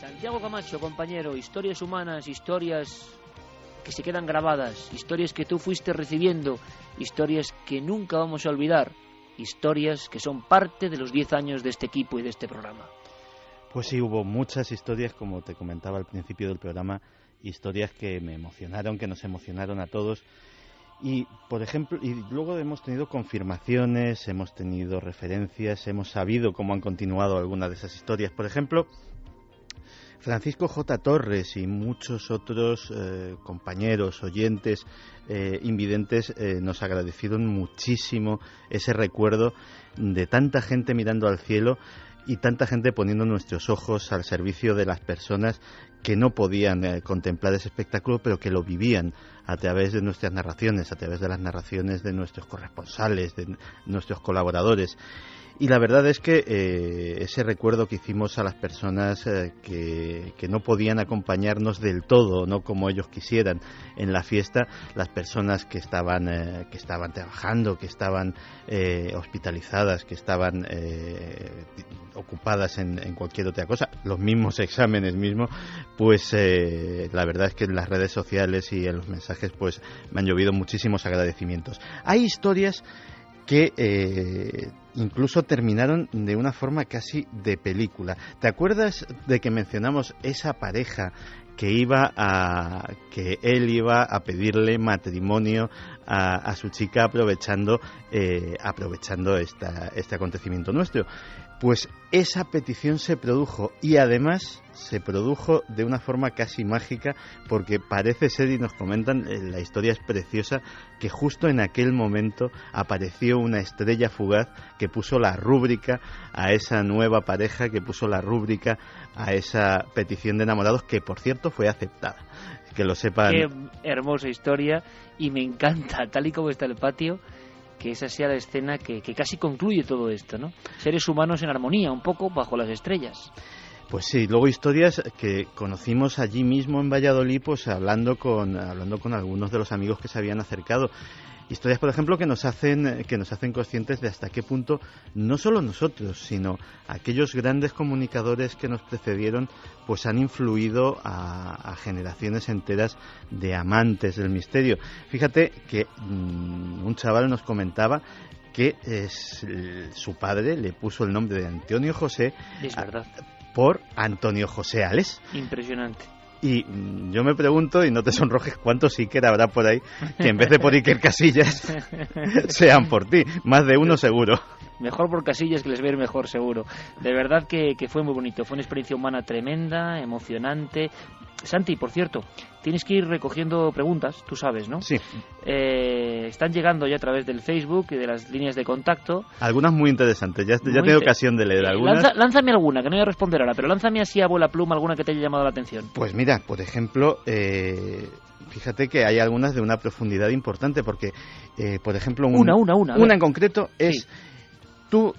Santiago Camacho, compañero, historias humanas, historias que se quedan grabadas, historias que tú fuiste recibiendo, historias que nunca vamos a olvidar, historias que son parte de los 10 años de este equipo y de este programa. Pues sí, hubo muchas historias, como te comentaba al principio del programa, historias que me emocionaron, que nos emocionaron a todos. Y, por ejemplo, y luego hemos tenido confirmaciones, hemos tenido referencias, hemos sabido cómo han continuado algunas de esas historias. Por ejemplo, Francisco J. Torres y muchos otros compañeros, oyentes, invidentes, nos agradecieron muchísimo ese recuerdo de tanta gente mirando al cielo y tanta gente poniendo nuestros ojos al servicio de las personas que no podían contemplar ese espectáculo, pero que lo vivían a través de nuestras narraciones, a través de las narraciones de nuestros corresponsales, de nuestros colaboradores. Y la verdad es que ese recuerdo que hicimos a las personas que no podían acompañarnos del todo, no como ellos quisieran en la fiesta, las personas que estaban trabajando, que estaban hospitalizadas, que estaban ocupadas en cualquier otra cosa, los mismos exámenes mismos, pues la verdad es que en las redes sociales y en los mensajes pues me han llovido muchísimos agradecimientos. Hay historias que incluso terminaron de una forma casi de película. ¿Te acuerdas de que mencionamos esa pareja que él iba a pedirle matrimonio a su chica aprovechando este acontecimiento nuestro? Pues esa petición se produjo y además se produjo de una forma casi mágica, porque parece ser, y nos comentan, la historia es preciosa, que justo en aquel momento apareció una estrella fugaz que puso la rúbrica a esa nueva pareja, que puso la rúbrica a esa petición de enamorados, que por cierto fue aceptada. Que lo sepan. Qué hermosa historia, y me encanta, tal y como está el patio, que esa sea la escena que casi concluye todo esto, ¿no? Seres humanos en armonía, un poco bajo las estrellas. Pues sí, luego historias que conocimos allí mismo en Valladolid, pues hablando con algunos de los amigos que se habían acercado. Historias, por ejemplo, que nos hacen conscientes de hasta qué punto no solo nosotros, sino aquellos grandes comunicadores que nos precedieron, pues han influido a generaciones enteras de amantes del misterio. Fíjate que un chaval nos comentaba que su padre le puso el nombre de Antonio José. Es verdad. Por Antonio José Ales. Impresionante. Y yo me pregunto, y no te sonrojes, ¿cuántos Iker habrá por ahí que en vez de por Iker Casillas sean por ti? Más de uno seguro. Mejor por Casillas, que les va a ir mejor seguro. De verdad que fue muy bonito, fue una experiencia humana tremenda, emocionante. Santi, por cierto, tienes que ir recogiendo preguntas, tú sabes, ¿no? Sí. Están llegando ya a través del Facebook y de las líneas de contacto. Algunas muy interesantes, ya tengo ocasión de leer algunas. Lánzame alguna, que no voy a responder ahora, pero lánzame así a bola pluma alguna que te haya llamado la atención. Pues mira, por ejemplo, fíjate que hay algunas de una profundidad importante, porque, por ejemplo, una en concreto es... Sí. Tú,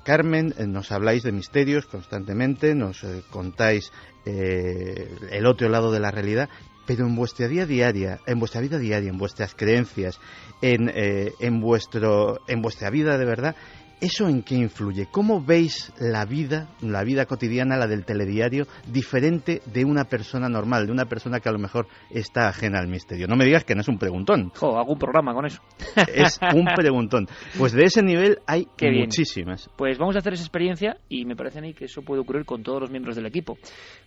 Carmen, nos habláis de misterios constantemente, nos contáis el otro lado de la realidad, pero en vuestra vida diaria, en vuestras creencias, en vuestra vida de verdad, ¿eso en qué influye? ¿Cómo veis la vida cotidiana, la del telediario, diferente de una persona normal, de una persona que a lo mejor está ajena al misterio? No me digas que no es un preguntón. Hago un programa con eso. Es un preguntón. Pues de ese nivel hay muchísimas. Pues vamos a hacer esa experiencia y me parece a mí que eso puede ocurrir con todos los miembros del equipo.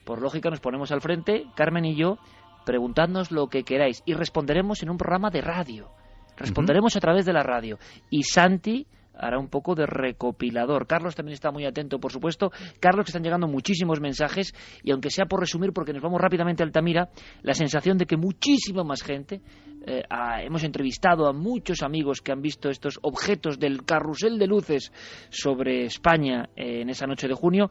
Por lógica nos ponemos al frente, Carmen y yo, preguntadnos lo que queráis y responderemos en un programa de radio. Responderemos a través de la radio. Y Santi hará un poco de recopilador. Carlos también está muy atento, por supuesto. Carlos, que están llegando muchísimos mensajes, y aunque sea por resumir, porque nos vamos rápidamente a Altamira, la sensación de que muchísima más gente, hemos entrevistado a muchos amigos que han visto estos objetos del carrusel de luces sobre España en esa noche de junio,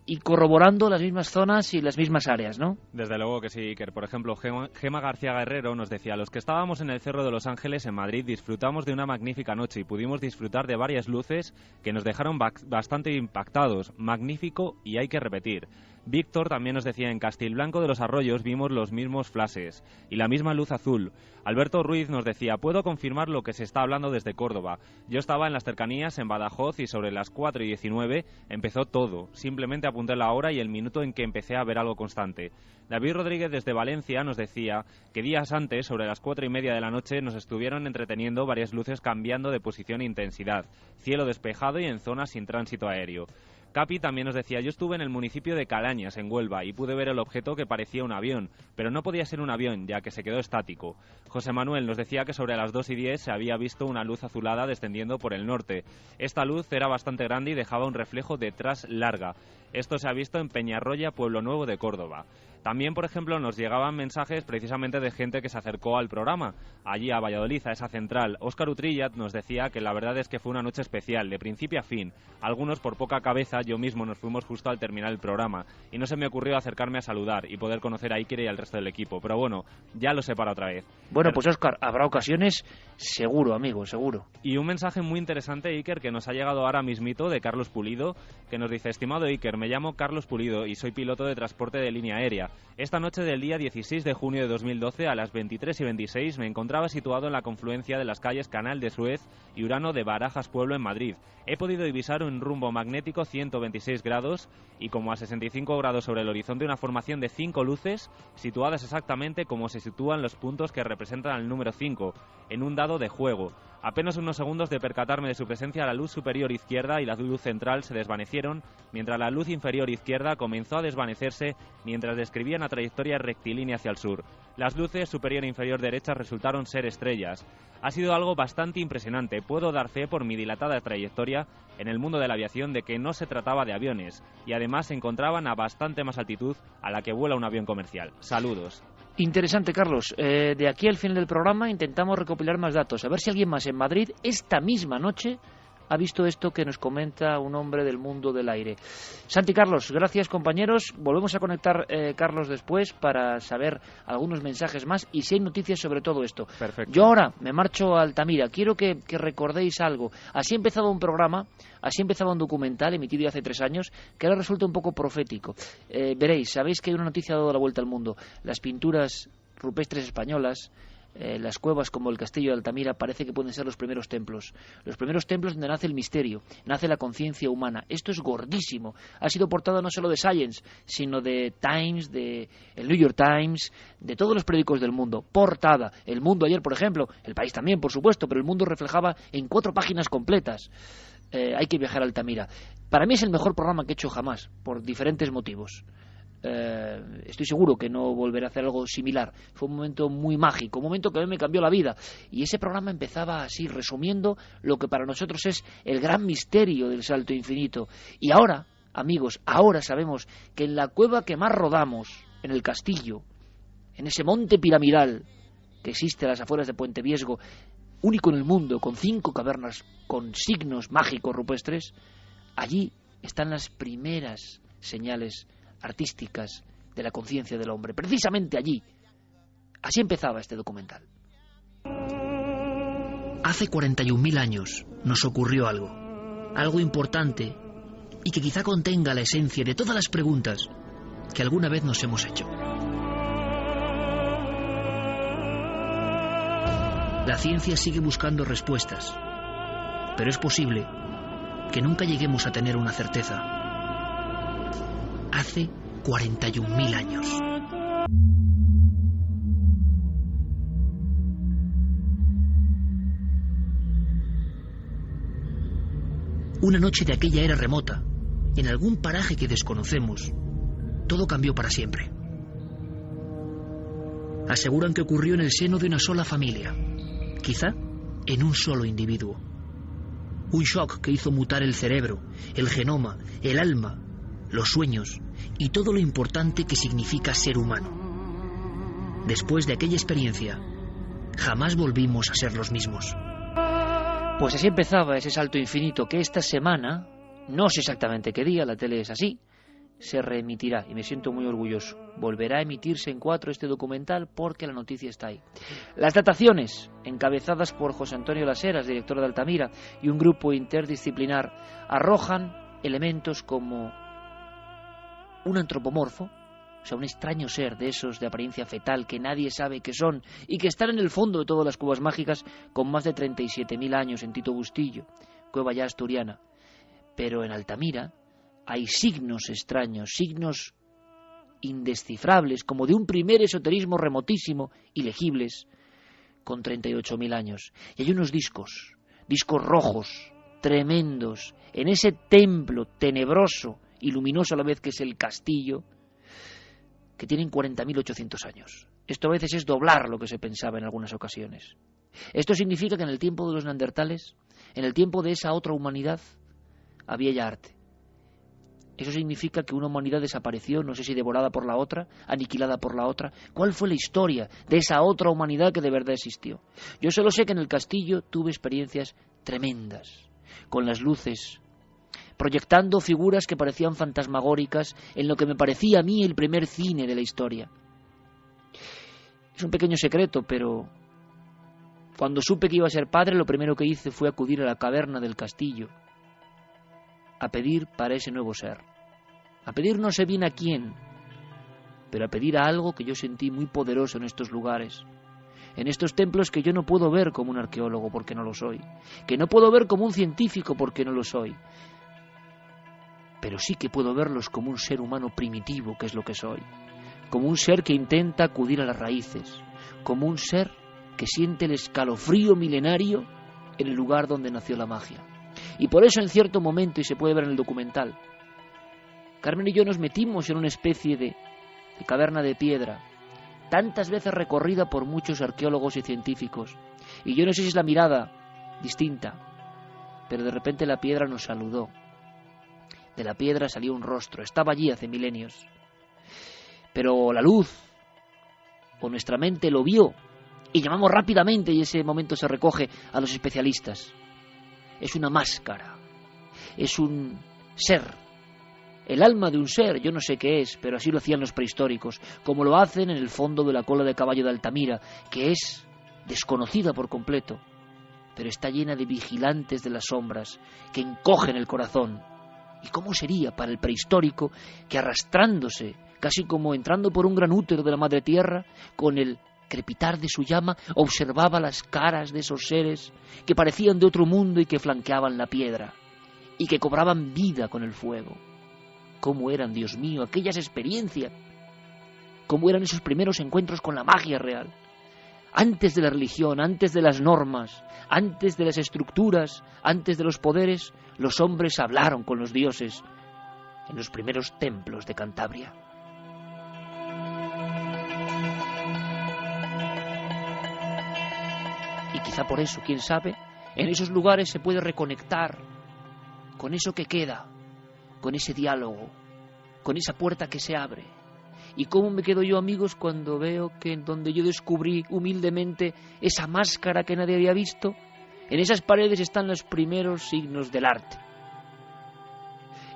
y corroborando las mismas zonas y las mismas áreas, ¿no? Desde luego que sí, Iker. Por ejemplo, Gema García Guerrero nos decía: los que estábamos en el Cerro de los Ángeles, en Madrid, disfrutamos de una magnífica noche y pudimos disfrutar de varias luces que nos dejaron bastante impactados. Magnífico, y hay que repetir. Víctor también nos decía: en Castilblanco de los Arroyos vimos los mismos flashes y la misma luz azul. Alberto Ruiz nos decía: puedo confirmar lo que se está hablando desde Córdoba. Yo estaba en las cercanías, en Badajoz, y sobre las 4:19 empezó todo. Simplemente simplemente apunté la hora y el minuto en que empecé a ver algo constante. David Rodríguez desde Valencia nos decía que días antes, sobre las 4:30 de la noche, nos estuvieron entreteniendo varias luces cambiando de posición e intensidad, cielo despejado y en zonas sin tránsito aéreo. Capi también nos decía: yo estuve en el municipio de Calañas, en Huelva, y pude ver el objeto que parecía un avión, pero no podía ser un avión, ya que se quedó estático. José Manuel nos decía que sobre las 2:10 se había visto una luz azulada descendiendo por el norte. Esta luz era bastante grande y dejaba un reflejo detrás larga. Esto se ha visto en Peñarroya, Pueblo Nuevo de Córdoba. También, por ejemplo, nos llegaban mensajes precisamente de gente que se acercó al programa, allí a Valladolid, a esa central. Óscar Utrillat nos decía que la verdad es que fue una noche especial, de principio a fin. Algunos, por poca cabeza, yo mismo nos fuimos justo al terminar el programa, y no se me ocurrió acercarme a saludar y poder conocer a Iker y al resto del equipo. Pero bueno, ya lo sé para otra vez. Bueno, pues Óscar, habrá ocasiones, seguro, amigo, seguro. Y un mensaje muy interesante, Iker, que nos ha llegado ahora mismito de Carlos Pulido, que nos dice: estimado Iker, me llamo Carlos Pulido y soy piloto de transporte de línea aérea. Esta noche del día 16 de junio de 2012, a las 23:26, me encontraba situado en la confluencia de las calles Canal de Suez y Urano de Barajas Pueblo en Madrid. He podido divisar un rumbo magnético 126 grados y como a 65 grados sobre el horizonte una formación de 5 luces situadas exactamente como se sitúan los puntos que representan al número 5 en un dado de juego. Apenas unos segundos de percatarme de su presencia, la luz superior izquierda y la luz central se desvanecieron, mientras la luz inferior izquierda comenzó a desvanecerse mientras describía una trayectoria rectilínea hacia el sur. Las luces superior e inferior derechas resultaron ser estrellas. Ha sido algo bastante impresionante. Puedo dar fe por mi dilatada trayectoria en el mundo de la aviación de que no se trataba de aviones y además se encontraban a bastante más altitud a la que vuela un avión comercial. Saludos. Interesante, Carlos. De aquí al final del programa intentamos recopilar más datos, a ver si alguien más en Madrid esta misma noche ha visto esto que nos comenta un hombre del mundo del aire. Santi, Carlos, gracias, compañeros. Volvemos a conectar, Carlos, después para saber algunos mensajes más y si hay noticias sobre todo esto. Perfecto. Yo ahora me marcho a Altamira. Quiero que recordéis algo. Así empezaba un programa, así empezaba un documental emitido ya hace 3 años que ahora resulta un poco profético. Veréis, sabéis que hay una noticia dado la vuelta al mundo. Las pinturas rupestres españolas, las cuevas como el castillo de Altamira parece que pueden ser los primeros templos donde nace el misterio, nace la conciencia humana. Esto es gordísimo. Ha sido portada no solo de Science, sino de Times, de el New York Times, de todos los periódicos del mundo. Portada. El Mundo ayer, por ejemplo, El País también, por supuesto, pero El Mundo reflejaba en 4 páginas completas. Hay que viajar a Altamira. Para mí es el mejor programa que he hecho jamás, por diferentes motivos. Estoy seguro que no volveré a hacer algo similar. Fue un momento muy mágico, un momento que a mí me cambió la vida. Y ese programa empezaba así, resumiendo lo que para nosotros es el gran misterio del salto infinito. Y ahora, amigos, ahora sabemos que en la cueva que más rodamos, en el castillo, en ese monte piramidal que existe a las afueras de Puente Viesgo, único en el mundo, con 5 cavernas con signos mágicos rupestres, allí están las primeras señales artísticas de la conciencia del hombre, precisamente allí. Así empezaba este documental. Hace 41.000 años nos ocurrió algo importante y que quizá contenga la esencia de todas las preguntas que alguna vez nos hemos hecho. La ciencia sigue buscando respuestas, pero es posible que nunca lleguemos a tener una certeza. Hace 41.000 años. Una noche de aquella era remota, en algún paraje que desconocemos, todo cambió para siempre. Aseguran que ocurrió en el seno de una sola familia, quizá en un solo individuo. Un shock que hizo mutar el cerebro, el genoma, el alma, los sueños y todo lo importante que significa ser humano. Después de aquella experiencia, jamás volvimos a ser los mismos. Pues así empezaba ese salto infinito que esta semana, no sé exactamente qué día, la tele es así, se reemitirá y me siento muy orgulloso. Volverá a emitirse en 4 este documental porque la noticia está ahí. Las dataciones, encabezadas por José Antonio Las Heras, director de Altamira, y un grupo interdisciplinar, arrojan elementos como un antropomorfo, o sea, un extraño ser de esos de apariencia fetal que nadie sabe qué son y que están en el fondo de todas las cuevas mágicas con más de 37.000 años en Tito Bustillo, cueva ya asturiana. Pero en Altamira hay signos extraños, signos indescifrables, como de un primer esoterismo remotísimo, ilegibles, con 38.000 años. Y hay unos discos rojos, tremendos, en ese templo tenebroso y luminoso a la vez que es el castillo, que tienen 40.800 años. Esto a veces es doblar lo que se pensaba en algunas ocasiones. Esto significa que en el tiempo de los neandertales, en el tiempo de esa otra humanidad, había ya arte. Eso significa que una humanidad desapareció, no sé si devorada por la otra, aniquilada por la otra. ¿Cuál fue la historia de esa otra humanidad que de verdad existió? Yo solo sé que en el castillo tuve experiencias tremendas, con las luces, proyectando figuras que parecían fantasmagóricas en lo que me parecía a mí el primer cine de la historia. Es un pequeño secreto, pero cuando supe que iba a ser padre, lo primero que hice fue acudir a la caverna del castillo a pedir para ese nuevo ser. A pedir no sé bien a quién, pero a pedir a algo que yo sentí muy poderoso en estos lugares, en estos templos que yo no puedo ver como un arqueólogo porque no lo soy, que no puedo ver como un científico porque no lo soy, pero sí que puedo verlos como un ser humano primitivo, que es lo que soy, como un ser que intenta acudir a las raíces, como un ser que siente el escalofrío milenario en el lugar donde nació la magia. Y por eso en cierto momento, y se puede ver en el documental, Carmen y yo nos metimos en una especie de caverna de piedra, tantas veces recorrida por muchos arqueólogos y científicos, y yo no sé si es la mirada distinta, pero de repente la piedra nos saludó. De la piedra salió un rostro, estaba allí hace milenios, pero la luz o nuestra mente lo vio y llamamos rápidamente, y ese momento se recoge, a los especialistas. Es una máscara, es un ser, el alma de un ser, yo no sé qué es, pero así lo hacían los prehistóricos, como lo hacen en el fondo de la cola de caballo de Altamira, que es desconocida por completo, pero está llena de vigilantes de las sombras que encogen el corazón. ¿Y cómo sería para el prehistórico que arrastrándose, casi como entrando por un gran útero de la madre tierra, con el crepitar de su llama, observaba las caras de esos seres que parecían de otro mundo y que flanqueaban la piedra y que cobraban vida con el fuego? ¿Cómo eran, Dios mío, aquellas experiencias? ¿Cómo eran esos primeros encuentros con la magia real? Antes de la religión, antes de las normas, antes de las estructuras, antes de los poderes, los hombres hablaron con los dioses en los primeros templos de Cantabria. Y quizá por eso, quién sabe, en esos lugares se puede reconectar con eso que queda, con ese diálogo, con esa puerta que se abre. ¿Y cómo me quedo yo, amigos, cuando veo que en donde yo descubrí humildemente esa máscara que nadie había visto, en esas paredes están los primeros signos del arte?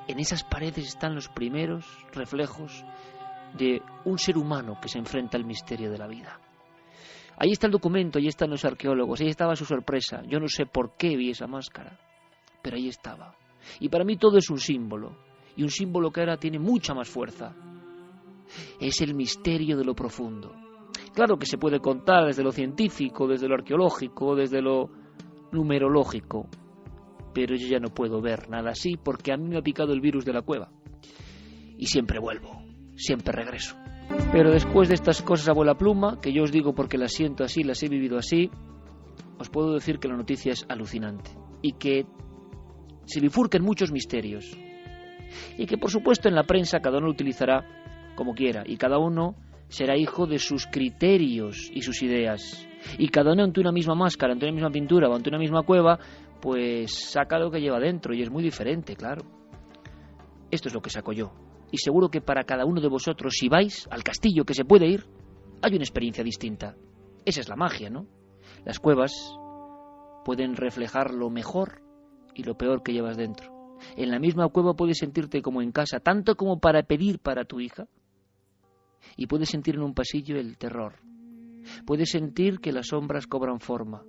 En esas paredes están los primeros reflejos de un ser humano que se enfrenta al misterio de la vida. Ahí está el documento, ahí están los arqueólogos, ahí estaba su sorpresa. Yo no sé por qué vi esa máscara, pero ahí estaba. Y para mí todo es un símbolo, y un símbolo que ahora tiene mucha más fuerza. Es el misterio de lo profundo. Claro que se puede contar desde lo científico, desde lo arqueológico, desde lo numerológico, pero yo ya no puedo ver nada así porque a mí me ha picado el virus de la cueva. Y siempre vuelvo, siempre regreso. Pero después de estas cosas a vuela pluma, que yo os digo porque las siento así, las he vivido así, os puedo decir que la noticia es alucinante y que se bifurcan muchos misterios y que por supuesto en la prensa cada uno lo utilizará como quiera y cada uno será hijo de sus criterios y sus ideas y cada uno ante una misma máscara, ante una misma pintura o ante una misma cueva, pues saca lo que lleva dentro y es muy diferente, claro. Esto es lo que saco yo. Y seguro que para cada uno de vosotros, si vais al castillo, que se puede ir, hay una experiencia distinta. Esa es la magia, ¿no? Las cuevas pueden reflejar lo mejor y lo peor que llevas dentro. En la misma cueva puedes sentirte como en casa, tanto como para pedir para tu hija. Y puedes sentir en un pasillo el terror. Puedes sentir que las sombras cobran forma.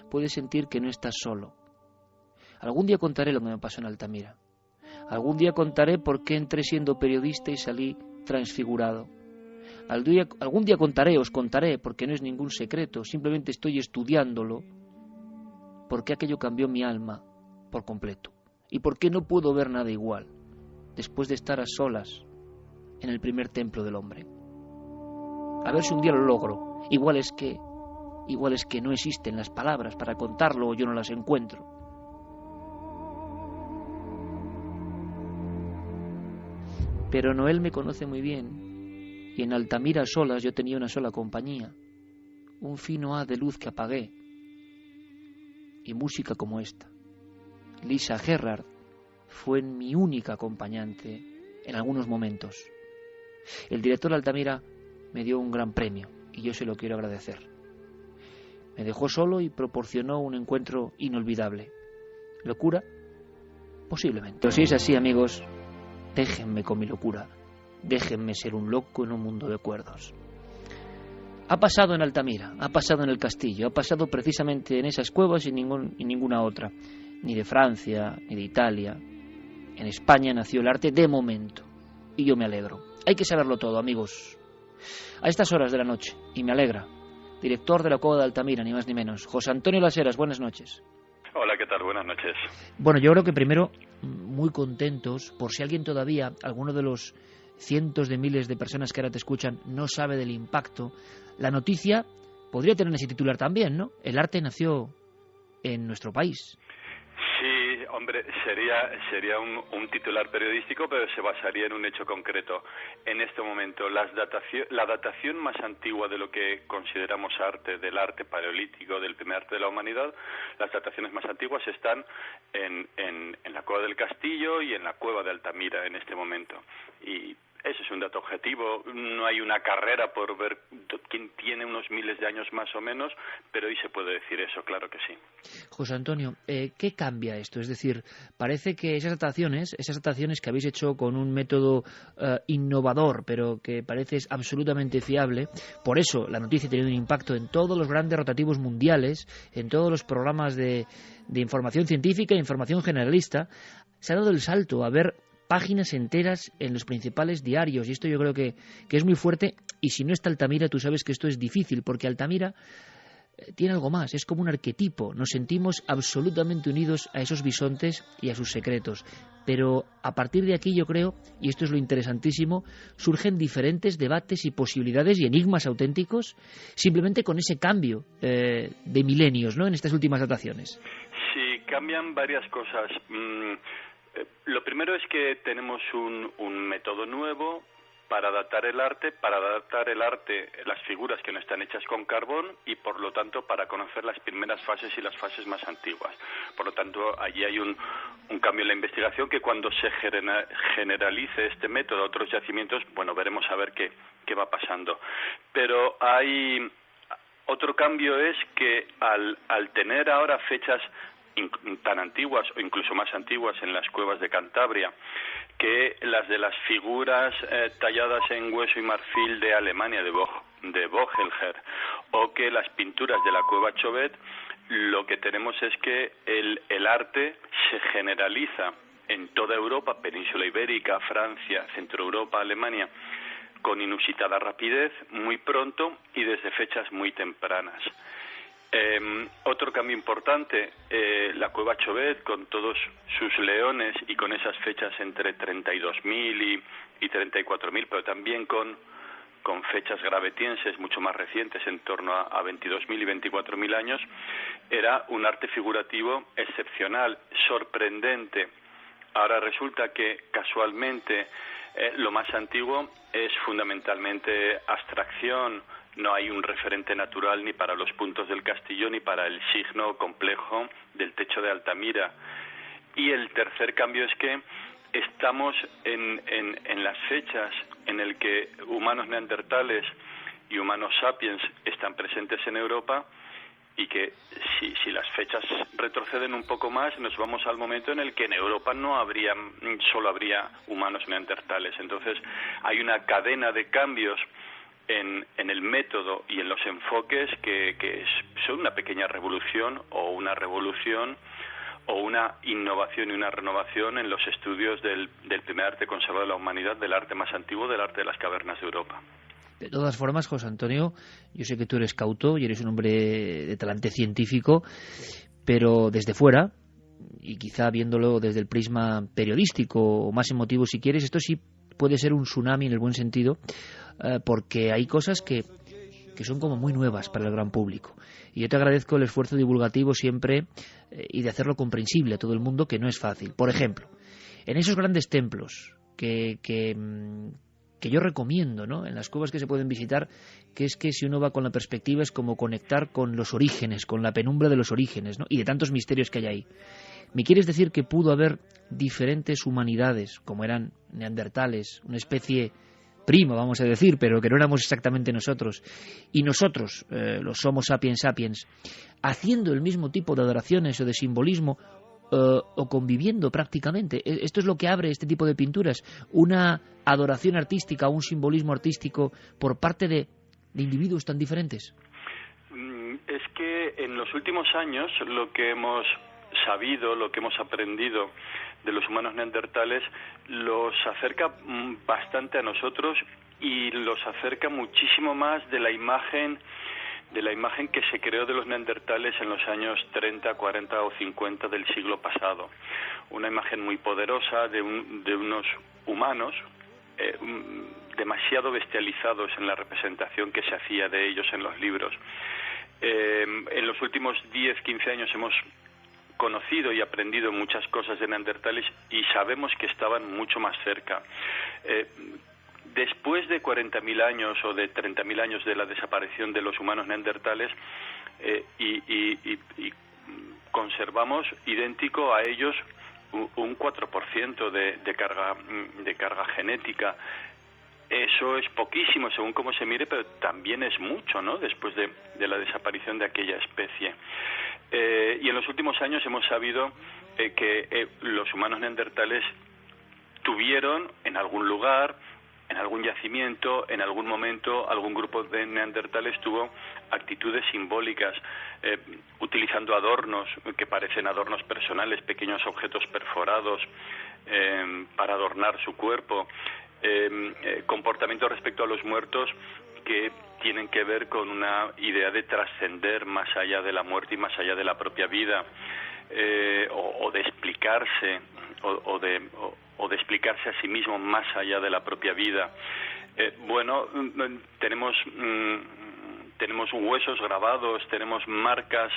Puedes sentir que no estás solo. Algún día contaré lo que me pasó en Altamira. Algún día contaré por qué entré siendo periodista y salí transfigurado. Algún día os contaré, porque no es ningún secreto, simplemente estoy estudiándolo, por qué aquello cambió mi alma por completo y por qué no puedo ver nada igual. después de estar a solas en el primer templo del hombre. A ver si un día lo logro. Igual es que no existen las palabras para contarlo o yo no las encuentro. Pero Noel me conoce muy bien, y en Altamira a solas yo tenía una sola compañía, un fino haz de luz que apagué, y música como esta. Lisa Gerrard fue mi única acompañante en algunos momentos. El director de Altamira me dio un gran premio, y yo se lo quiero agradecer. Me dejó solo y proporcionó un encuentro inolvidable. ¿Locura? Posiblemente. Pero si es así, amigos, déjenme con mi locura. Déjenme ser un loco en un mundo de cuerdos. Ha pasado en Altamira, ha pasado en el castillo, ha pasado precisamente en esas cuevas y ninguna otra. Ni de Francia, ni de Italia. En España nació el arte de momento. Y yo me alegro. Hay que saberlo todo, amigos. A estas horas de la noche, y me alegra, director de la Cueva de Altamira, ni más ni menos, José Antonio Las Heras, buenas noches. Hola, ¿qué tal? Buenas noches. Bueno, yo creo que primero, muy contentos, por si alguien todavía, alguno de los cientos de miles de personas que ahora te escuchan, no sabe del impacto, la noticia podría tener ese titular también, ¿no? El arte nació en nuestro país. Sí, hombre, sería un titular periodístico, pero se basaría en un hecho concreto. En este momento, la datación más antigua de lo que consideramos arte, del arte paleolítico, del primer arte de la humanidad, las dataciones más antiguas están en la Cueva del Castillo y en la Cueva de Altamira en este momento. Y ese es un dato objetivo. No hay una carrera por ver quién tiene unos miles de años más o menos, pero hoy se puede decir eso, claro que sí. José Antonio, ¿qué cambia esto? Es decir, parece que esas dataciones que habéis hecho con un método innovador, pero que parece absolutamente fiable, por eso la noticia ha tenido un impacto en todos los grandes rotativos mundiales, en todos los programas de información científica e información generalista, se ha dado el salto a ver páginas enteras en los principales diarios, y esto yo creo que es muy fuerte, y si no está Altamira, tú sabes que esto es difícil, porque Altamira tiene algo más, es como un arquetipo, nos sentimos absolutamente unidos a esos bisontes y a sus secretos, pero a partir de aquí yo creo, y esto es lo interesantísimo, surgen diferentes debates y posibilidades y enigmas auténticos, simplemente con ese cambio de milenios, ¿no?, en estas últimas dataciones. Sí, cambian varias cosas. Lo primero es que tenemos un método nuevo para datar el arte, las figuras que no están hechas con carbón y por lo tanto para conocer las primeras fases y las fases más antiguas. Por lo tanto, allí hay un cambio en la investigación que cuando se generalice este método a otros yacimientos, bueno, veremos a ver qué va pasando. Pero hay otro cambio, es que al tener ahora fechas tan antiguas o incluso más antiguas en las cuevas de Cantabria que las de las figuras talladas en hueso y marfil de Alemania, de Vogelger, o que las pinturas de la cueva Chauvet, lo que tenemos es que el arte se generaliza en toda Europa, península ibérica, Francia, Centro Europa, Alemania, con inusitada rapidez, muy pronto y desde fechas muy tempranas. Otro cambio importante, la cueva Chauvet, con todos sus leones y con esas fechas entre 32.000 y 34.000, pero también con fechas gravetienses mucho más recientes, en torno a 22.000 y 24.000 años, era un arte figurativo excepcional, sorprendente. Ahora resulta que casualmente lo más antiguo es fundamentalmente abstracción. No hay un referente natural ni para los puntos del castillo ni para el signo complejo del techo de Altamira. Y el tercer cambio es que estamos en las fechas en el que humanos neandertales y humanos sapiens están presentes en Europa, y que si las fechas retroceden un poco más, nos vamos al momento en el que en Europa solo habría humanos neandertales. Entonces hay una cadena de cambios en el método y en los enfoques que son una pequeña revolución o una revolución o una innovación y una renovación en los estudios del primer arte conservado de la humanidad, del arte más antiguo, del arte de las cavernas de Europa. De todas formas, José Antonio, yo sé que tú eres cauto y eres un hombre de talante científico, pero desde fuera, y quizá viéndolo desde el prisma periodístico o más emotivo si quieres, esto sí puede ser un tsunami en el buen sentido, porque hay cosas que son como muy nuevas para el gran público. Y yo te agradezco el esfuerzo divulgativo siempre y de hacerlo comprensible a todo el mundo, que no es fácil. Por ejemplo, en esos grandes templos que yo recomiendo, ¿no?, en las cuevas que se pueden visitar, que es que si uno va con la perspectiva es como conectar con los orígenes, con la penumbra de los orígenes, ¿no?, y de tantos misterios que hay ahí. ¿Me quieres decir que pudo haber diferentes humanidades, como eran neandertales, una especie prima, vamos a decir, pero que no éramos exactamente nosotros, y nosotros, los Homo sapiens sapiens, haciendo el mismo tipo de adoraciones o de simbolismo, o conviviendo prácticamente? Esto es lo que abre este tipo de pinturas, una adoración artística, un simbolismo artístico por parte de individuos tan diferentes. Es que en los últimos años lo que hemos sabido, lo que hemos aprendido de los humanos neandertales los acerca bastante a nosotros y los acerca muchísimo más de la imagen que se creó de los neandertales en los años 30, 40 o 50 del siglo pasado. Una imagen muy poderosa de unos humanos demasiado bestializados en la representación que se hacía de ellos en los libros. En los últimos 10, 15 años hemos conocido y aprendido muchas cosas de neandertales y sabemos que estaban mucho más cerca. Después de 40.000 años o de 30.000 años de la desaparición de los humanos neandertales, y conservamos idéntico a ellos un 4% de carga genética. Eso es poquísimo según cómo se mire, pero también es mucho, ¿no?, después de la desaparición de aquella especie. Y en los últimos años hemos sabido que los humanos neandertales tuvieron en algún lugar, en algún yacimiento, en algún momento, algún grupo de neandertales tuvo actitudes simbólicas, utilizando adornos que parecen adornos personales, pequeños objetos perforados para adornar su cuerpo, comportamientos respecto a los muertos que tienen que ver con una idea de trascender más allá de la muerte y más allá de la propia vida, o de explicarse, o de explicarse a sí mismo más allá de la propia vida. Tenemos huesos grabados, tenemos marcas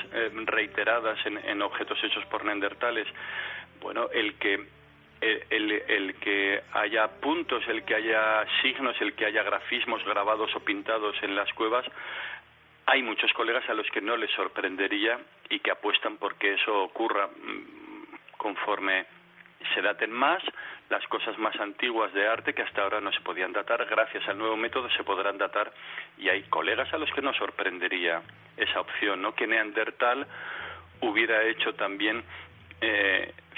reiteradas en objetos hechos por neandertales. Bueno, el que haya puntos, el que haya signos, el que haya grafismos grabados o pintados en las cuevas, hay muchos colegas a los que no les sorprendería y que apuestan porque eso ocurra. Conforme se daten más, las cosas más antiguas de arte que hasta ahora no se podían datar, gracias al nuevo método se podrán datar, y hay colegas a los que no sorprendería esa opción, ¿no?, que Neandertal hubiera hecho también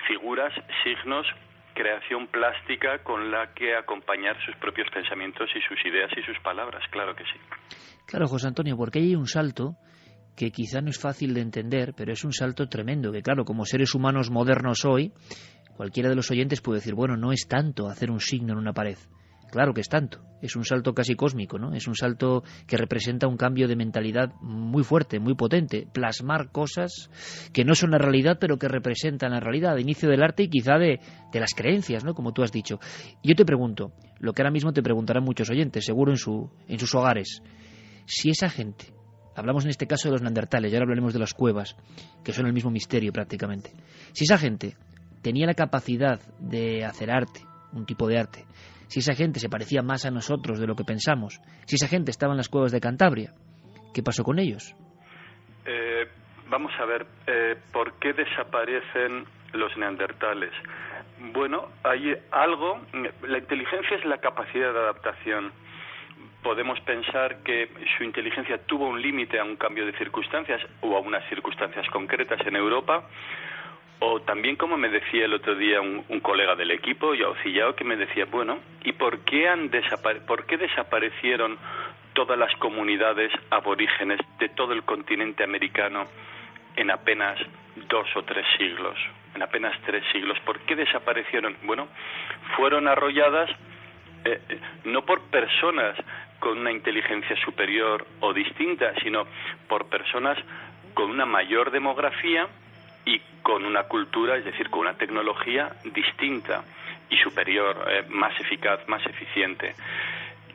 figuras, signos, creación plástica con la que acompañar sus propios pensamientos y sus ideas y sus palabras, claro que sí. Claro, José Antonio, porque hay un salto que quizá no es fácil de entender, pero es un salto tremendo, que claro, como seres humanos modernos hoy, cualquiera de los oyentes puede decir, bueno, no es tanto hacer un signo en una pared. Claro que es tanto, es un salto casi cósmico, ¿no? Es un salto que representa un cambio de mentalidad muy fuerte, muy potente, plasmar cosas que no son la realidad, pero que representan la realidad, de inicio del arte y quizá de las creencias, ¿no?, como tú has dicho. Y yo te pregunto, lo que ahora mismo te preguntarán muchos oyentes, seguro en sus hogares, si esa gente, hablamos en este caso de los neandertales, y ahora hablaremos de las cuevas, que son el mismo misterio prácticamente, si esa gente tenía la capacidad de hacer arte, un tipo de arte, si esa gente se parecía más a nosotros de lo que pensamos, si esa gente estaba en las cuevas de Cantabria, ¿qué pasó con ellos? Vamos a ver, ¿por qué desaparecen los neandertales? Bueno, hay algo, la inteligencia es la capacidad de adaptación. Podemos pensar que su inteligencia tuvo un límite a un cambio de circunstancias o a unas circunstancias concretas en Europa, o también, como me decía el otro día un colega del equipo, Yao, que me decía, bueno, ¿y por qué desaparecieron todas las comunidades aborígenes de todo el continente americano en apenas 2 o 3 siglos? En apenas 3 siglos. ¿Por qué desaparecieron? Bueno, fueron arrolladas no por personas con una inteligencia superior o distinta, sino por personas con una mayor demografía y con una cultura, es decir, con una tecnología distinta y superior, más eficaz, más eficiente.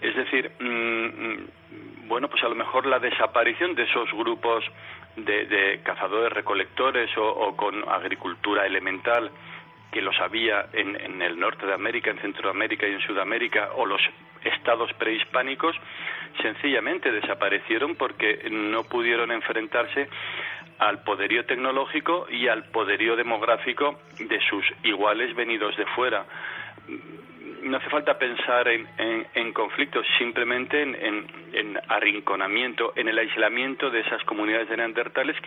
Es decir, bueno, pues a lo mejor la desaparición de esos grupos de cazadores-recolectores o con agricultura elemental, que los había en el norte de América, en Centroamérica y en Sudamérica, o los estados prehispánicos, sencillamente desaparecieron porque no pudieron enfrentarse al poderío tecnológico y al poderío demográfico de sus iguales venidos de fuera. No hace falta pensar en conflictos, simplemente en arrinconamiento, en el aislamiento de esas comunidades de neandertales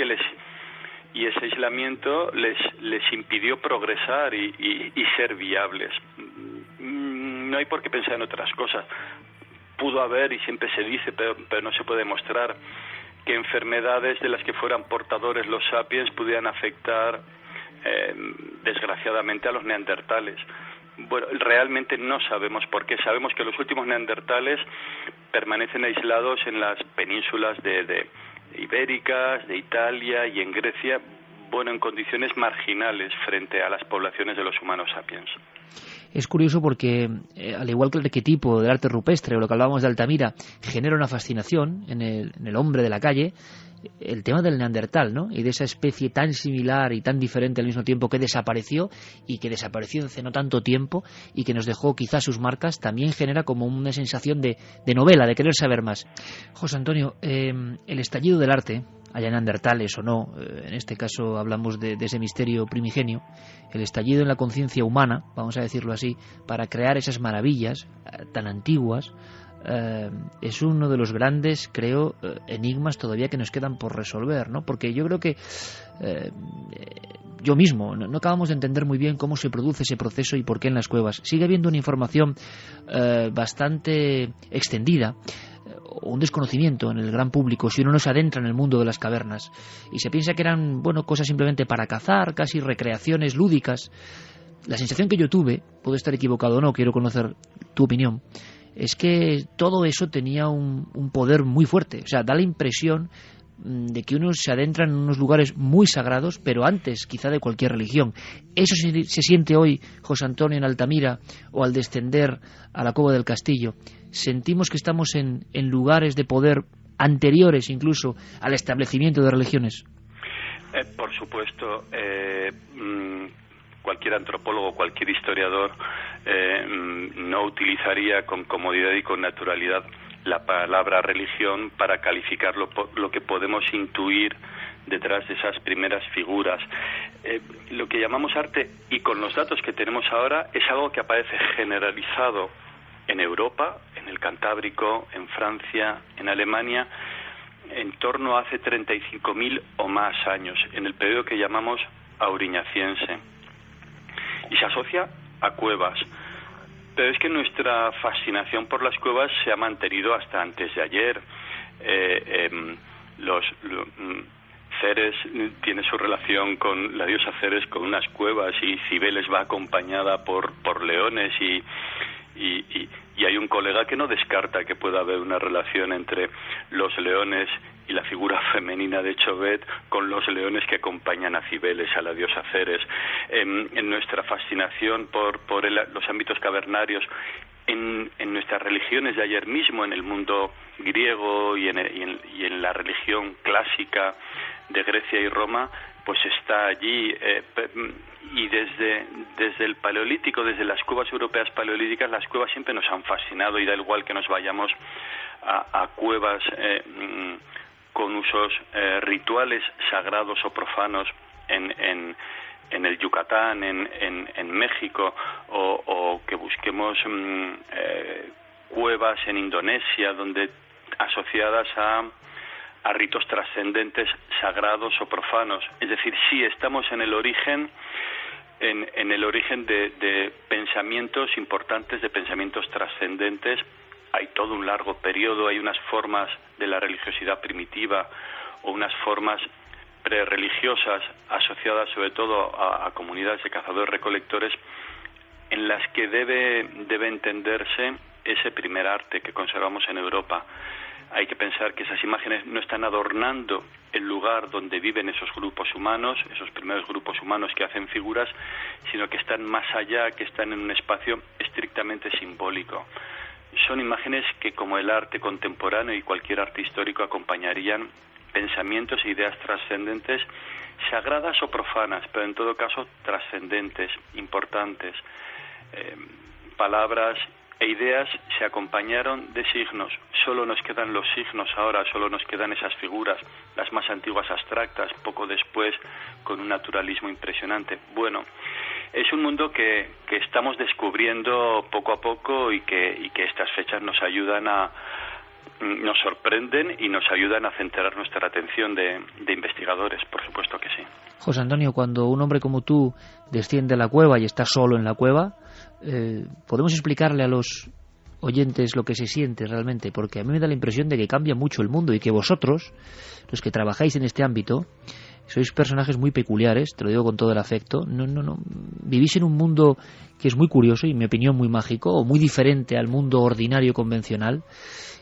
y ese aislamiento les impidió progresar y ser viables. No hay por qué pensar en otras cosas. Pudo haber, y siempre se dice, pero no se puede demostrar, que enfermedades de las que fueran portadores los sapiens pudieran afectar desgraciadamente a los neandertales. Bueno, realmente no sabemos por qué. Sabemos que los últimos neandertales permanecen aislados en las penínsulas de ibéricas, de Italia y en Grecia, bueno, en condiciones marginales frente a las poblaciones de los humanos sapiens. Es curioso porque, al igual que el arquetipo del arte rupestre o lo que hablábamos de Altamira, genera una fascinación en el hombre de la calle, el tema del neandertal, ¿no? Y de esa especie tan similar y tan diferente al mismo tiempo que desapareció hace no tanto tiempo y que nos dejó quizás sus marcas, también genera como una sensación de novela, de querer saber más. José Antonio, el estallido del arte, haya neandertales o no, en este caso hablamos de ese misterio primigenio, el estallido en la conciencia humana, vamos a decirlo así, para crear esas maravillas tan antiguas, es uno de los grandes, creo, enigmas todavía que nos quedan por resolver, ¿no? Porque yo creo que yo mismo no acabamos de entender muy bien cómo se produce ese proceso y por qué en las cuevas. Sigue habiendo una información bastante extendida, un desconocimiento en el gran público si uno no se adentra en el mundo de las cavernas y se piensa que eran, bueno, cosas simplemente para cazar, casi recreaciones lúdicas. La sensación que yo tuve, puedo estar equivocado o no, quiero conocer tu opinión, es que todo eso tenía un poder muy fuerte. O sea, da la impresión de que uno se adentra en unos lugares muy sagrados, pero antes quizá de cualquier religión. Eso se siente hoy, José Antonio, en Altamira, o al descender a la Cueva del Castillo. Sentimos que estamos en lugares de poder anteriores incluso al establecimiento de religiones. Por supuesto, cualquier antropólogo, cualquier historiador no utilizaría con comodidad y con naturalidad la palabra religión para calificar lo que podemos intuir detrás de esas primeras figuras. Lo que llamamos arte, y con los datos que tenemos ahora, es algo que aparece generalizado en Europa, en el Cantábrico, en Francia, en Alemania, en torno a hace 35.000 o más años, en el periodo que llamamos auriñaciense. Y se asocia a cuevas. Pero es que nuestra fascinación por las cuevas se ha mantenido hasta antes de ayer. Ceres tiene su relación con la diosa Ceres con unas cuevas, y Cibeles va acompañada por leones, y hay un colega que no descarta que pueda haber una relación entre los leones y la figura femenina de Chauvet con los leones que acompañan a Cibeles, a la diosa Ceres. En nuestra fascinación por los ámbitos cavernarios, en nuestras religiones de ayer mismo, en el mundo griego y en la religión clásica de Grecia y Roma, pues está allí, y desde el Paleolítico, desde las cuevas europeas paleolíticas, las cuevas siempre nos han fascinado, y da igual que nos vayamos a cuevas con usos rituales sagrados o profanos en el Yucatán, en México, o que busquemos cuevas en Indonesia, donde asociadas a ritos trascendentes, sagrados o profanos. Es decir, sí estamos en el origen, en el origen de pensamientos importantes, de pensamientos trascendentes. Hay todo un largo periodo, hay unas formas de la religiosidad primitiva o unas formas prereligiosas asociadas sobre todo a comunidades de cazadores-recolectores, en las que debe entenderse ese primer arte que conservamos en Europa. Hay que pensar que esas imágenes no están adornando el lugar donde viven esos grupos humanos, esos primeros grupos humanos que hacen figuras, sino que están más allá, que están en un espacio estrictamente simbólico. Son imágenes que, como el arte contemporáneo y cualquier arte histórico, acompañarían pensamientos e ideas trascendentes, sagradas o profanas, pero en todo caso trascendentes, importantes. Palabras e ideas se acompañaron de signos. Solo nos quedan los signos ahora, solo nos quedan esas figuras, las más antiguas abstractas, poco después con un naturalismo impresionante. Bueno, es un mundo que estamos descubriendo poco a poco y que estas fechas nos sorprenden y nos ayudan a centrar nuestra atención de investigadores, por supuesto que sí. José Antonio, cuando un hombre como tú desciende a la cueva y está solo en la cueva, ¿podemos explicarle a los oyentes lo que se siente realmente? Porque a mí me da la impresión de que cambia mucho el mundo y que vosotros, los que trabajáis en este ámbito, sois personajes muy peculiares, te lo digo con todo el afecto. No. Vivís en un mundo que es muy curioso y, en mi opinión, muy mágico, o muy diferente al mundo ordinario convencional.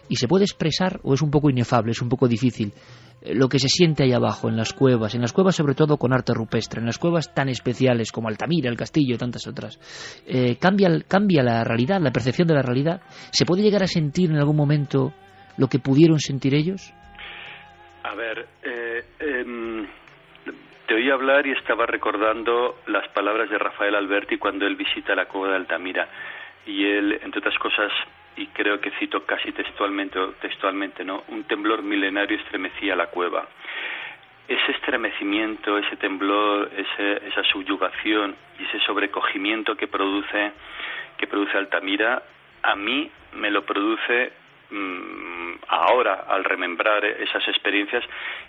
¿Y se puede expresar, o es un poco inefable, es un poco difícil, lo que se siente ahí abajo, en las cuevas sobre todo con arte rupestre, en las cuevas tan especiales como Altamira, el Castillo y tantas otras? ¿Cambia la realidad, la percepción de la realidad? ¿Se puede llegar a sentir en algún momento lo que pudieron sentir ellos? A ver, te oí hablar y estaba recordando las palabras de Rafael Alberti cuando él visita la cueva de Altamira. Y él, entre otras cosas, y creo que cito casi textualmente, ¿no? Un temblor milenario estremecía la cueva. Ese estremecimiento, ese temblor, esa subyugación y ese sobrecogimiento que produce Altamira, a mí me lo produce ahora al remembrar esas experiencias,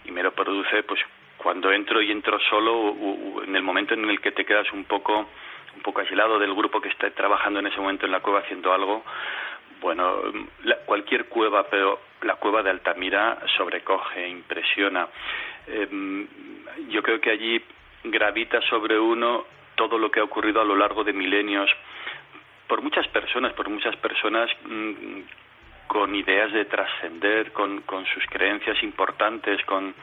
y me lo produce pues cuando entro solo, en el momento en el que te quedas un poco aislado del grupo que está trabajando en ese momento en la cueva haciendo algo. Bueno, cualquier cueva, pero la cueva de Altamira sobrecoge, impresiona. Yo creo que allí gravita sobre uno todo lo que ha ocurrido a lo largo de milenios por muchas personas con ideas de trascender, con sus creencias importantes, con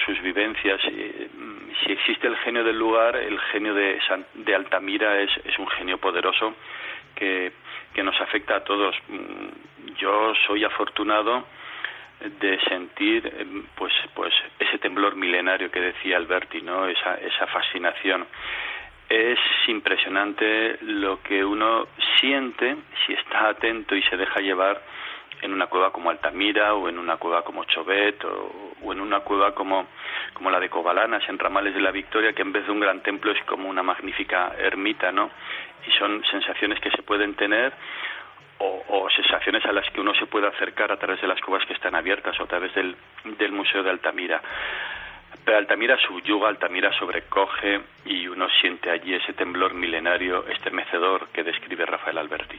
sus vivencias. Si existe el genio del lugar, el genio de Altamira es un genio poderoso que nos afecta a todos. Yo soy afortunado de sentir pues ese temblor milenario que decía Alberti, ¿no? Esa fascinación. Es impresionante lo que uno siente si está atento y se deja llevar en una cueva como Altamira, o en una cueva como Chauvet, o en una cueva como la de Covalanas, en Ramales de la Victoria, que en vez de un gran templo es como una magnífica ermita, ¿no? Y son sensaciones que se pueden tener, o sensaciones a las que uno se puede acercar a través de las cuevas que están abiertas, o a través del Museo de Altamira. Pero Altamira subyuga, Altamira sobrecoge, y uno siente allí ese temblor milenario estremecedor que describe Rafael Alberti.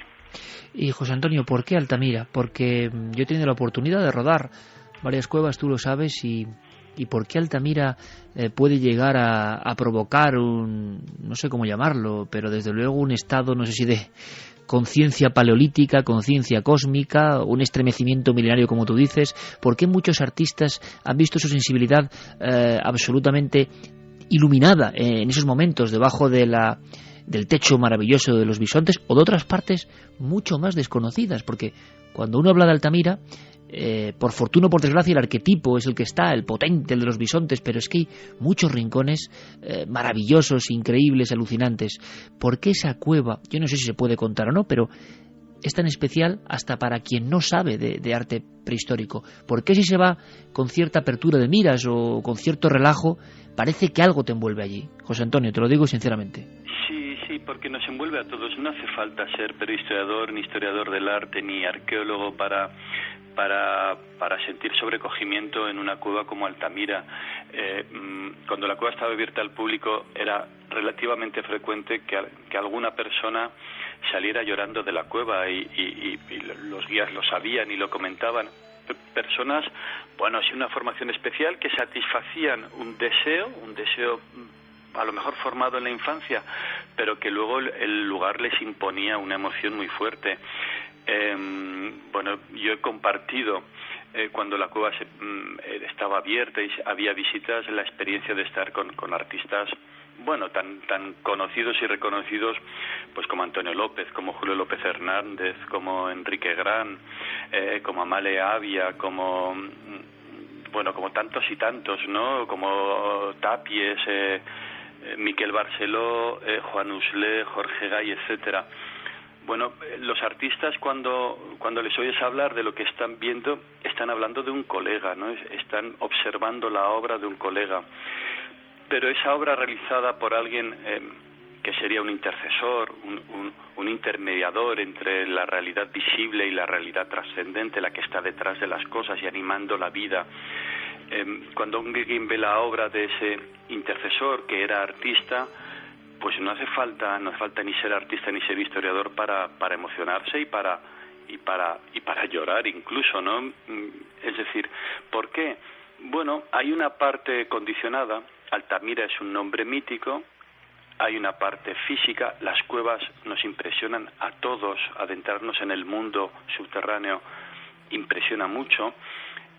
Y José Antonio, ¿por qué Altamira? Porque yo he tenido la oportunidad de rodar varias cuevas, tú lo sabes, y ¿por qué Altamira puede llegar a provocar no sé cómo llamarlo, pero desde luego un estado, no sé si de conciencia paleolítica, conciencia cósmica, un estremecimiento milenario, como tú dices? ¿Por qué muchos artistas han visto su sensibilidad absolutamente iluminada en esos momentos debajo del techo maravilloso de los bisontes, o de otras partes mucho más desconocidas? Porque cuando uno habla de Altamira, por fortuna o por desgracia, el arquetipo es el que está, el potente, el de los bisontes, pero es que hay muchos rincones maravillosos, increíbles, alucinantes. ¿Por qué esa cueva? Yo no sé si se puede contar o no, pero es tan especial hasta para quien no sabe de arte prehistórico. ¿Por qué si se va con cierta apertura de miras o con cierto relajo, parece que algo te envuelve allí? José Antonio, te lo digo sinceramente. Sí, porque nos envuelve a todos. No hace falta ser prehistoriador, ni historiador del arte, ni arqueólogo para sentir sobrecogimiento en una cueva como Altamira. Cuando la cueva estaba abierta al público, era relativamente frecuente que alguna persona saliera llorando de la cueva, y los guías lo sabían y lo comentaban. Personas, sin una formación especial, que satisfacían un deseo a lo mejor formado en la infancia, pero que luego el lugar les imponía una emoción muy fuerte. Bueno, yo he compartido cuando la cueva estaba abierta y había visitas, la experiencia de estar con artistas, bueno, tan conocidos y reconocidos, pues como Antonio López, como Julio López Hernández, como Enrique Gran, como Amalia Avia, como tantos y tantos, ¿no? Como Tapies, Miquel Barceló, Juan Uslé, Jorge Gay, etcétera. Bueno, los artistas cuando les oyes hablar de lo que están viendo, están hablando de un colega, ¿no? Están observando la obra de un colega. Pero esa obra realizada por alguien que sería un intercesor, un intermediador entre la realidad visible y la realidad trascendente, la que está detrás de las cosas y animando la vida. Cuando alguien ve la obra de ese intercesor que era artista, pues no hace falta ni ser artista ni ser historiador para emocionarse y para llorar incluso, ¿no? Es decir, ¿por qué? Bueno, hay una parte condicionada. Altamira es un nombre mítico, hay una parte física, las cuevas nos impresionan a todos, adentrarnos en el mundo subterráneo impresiona mucho,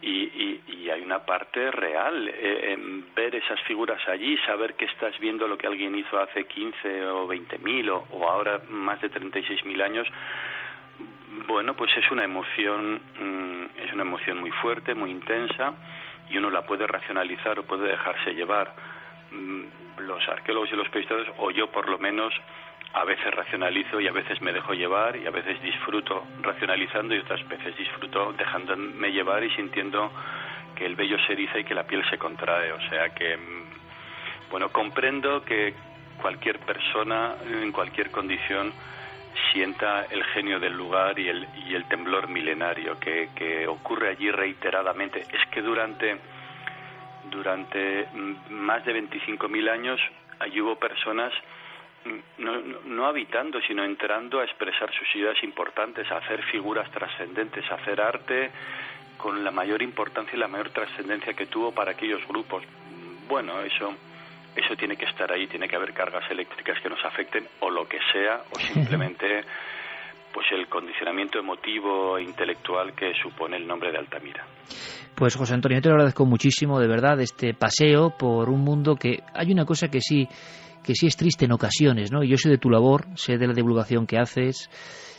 y hay una parte real, ver esas figuras allí, saber que estás viendo lo que alguien hizo hace 15 o 20.000 o ahora más de 36.000 años. Bueno, pues es una emoción muy fuerte, muy intensa, y uno la puede racionalizar o puede dejarse llevar. Los arqueólogos y los prehistoristas, o yo por lo menos, a veces racionalizo y a veces me dejo llevar, y a veces disfruto racionalizando y otras veces disfruto dejándome llevar y sintiendo que el vello se eriza y que la piel se contrae. O sea que, bueno, comprendo que cualquier persona en cualquier condición sienta el genio del lugar y el temblor milenario que ocurre allí reiteradamente. Es que durante más de 25.000 años allí hubo personas no habitando, sino entrando a expresar sus ideas importantes, a hacer figuras trascendentes, a hacer arte con la mayor importancia y la mayor trascendencia que tuvo para aquellos grupos. Bueno, eso tiene que estar ahí, tiene que haber cargas eléctricas que nos afecten o lo que sea, o simplemente pues el condicionamiento emotivo e intelectual que supone el nombre de Altamira. Pues José Antonio, yo te lo agradezco muchísimo, de verdad, este paseo por un mundo que hay una cosa que sí es triste en ocasiones, ¿no? Yo sé de tu labor, sé de la divulgación que haces,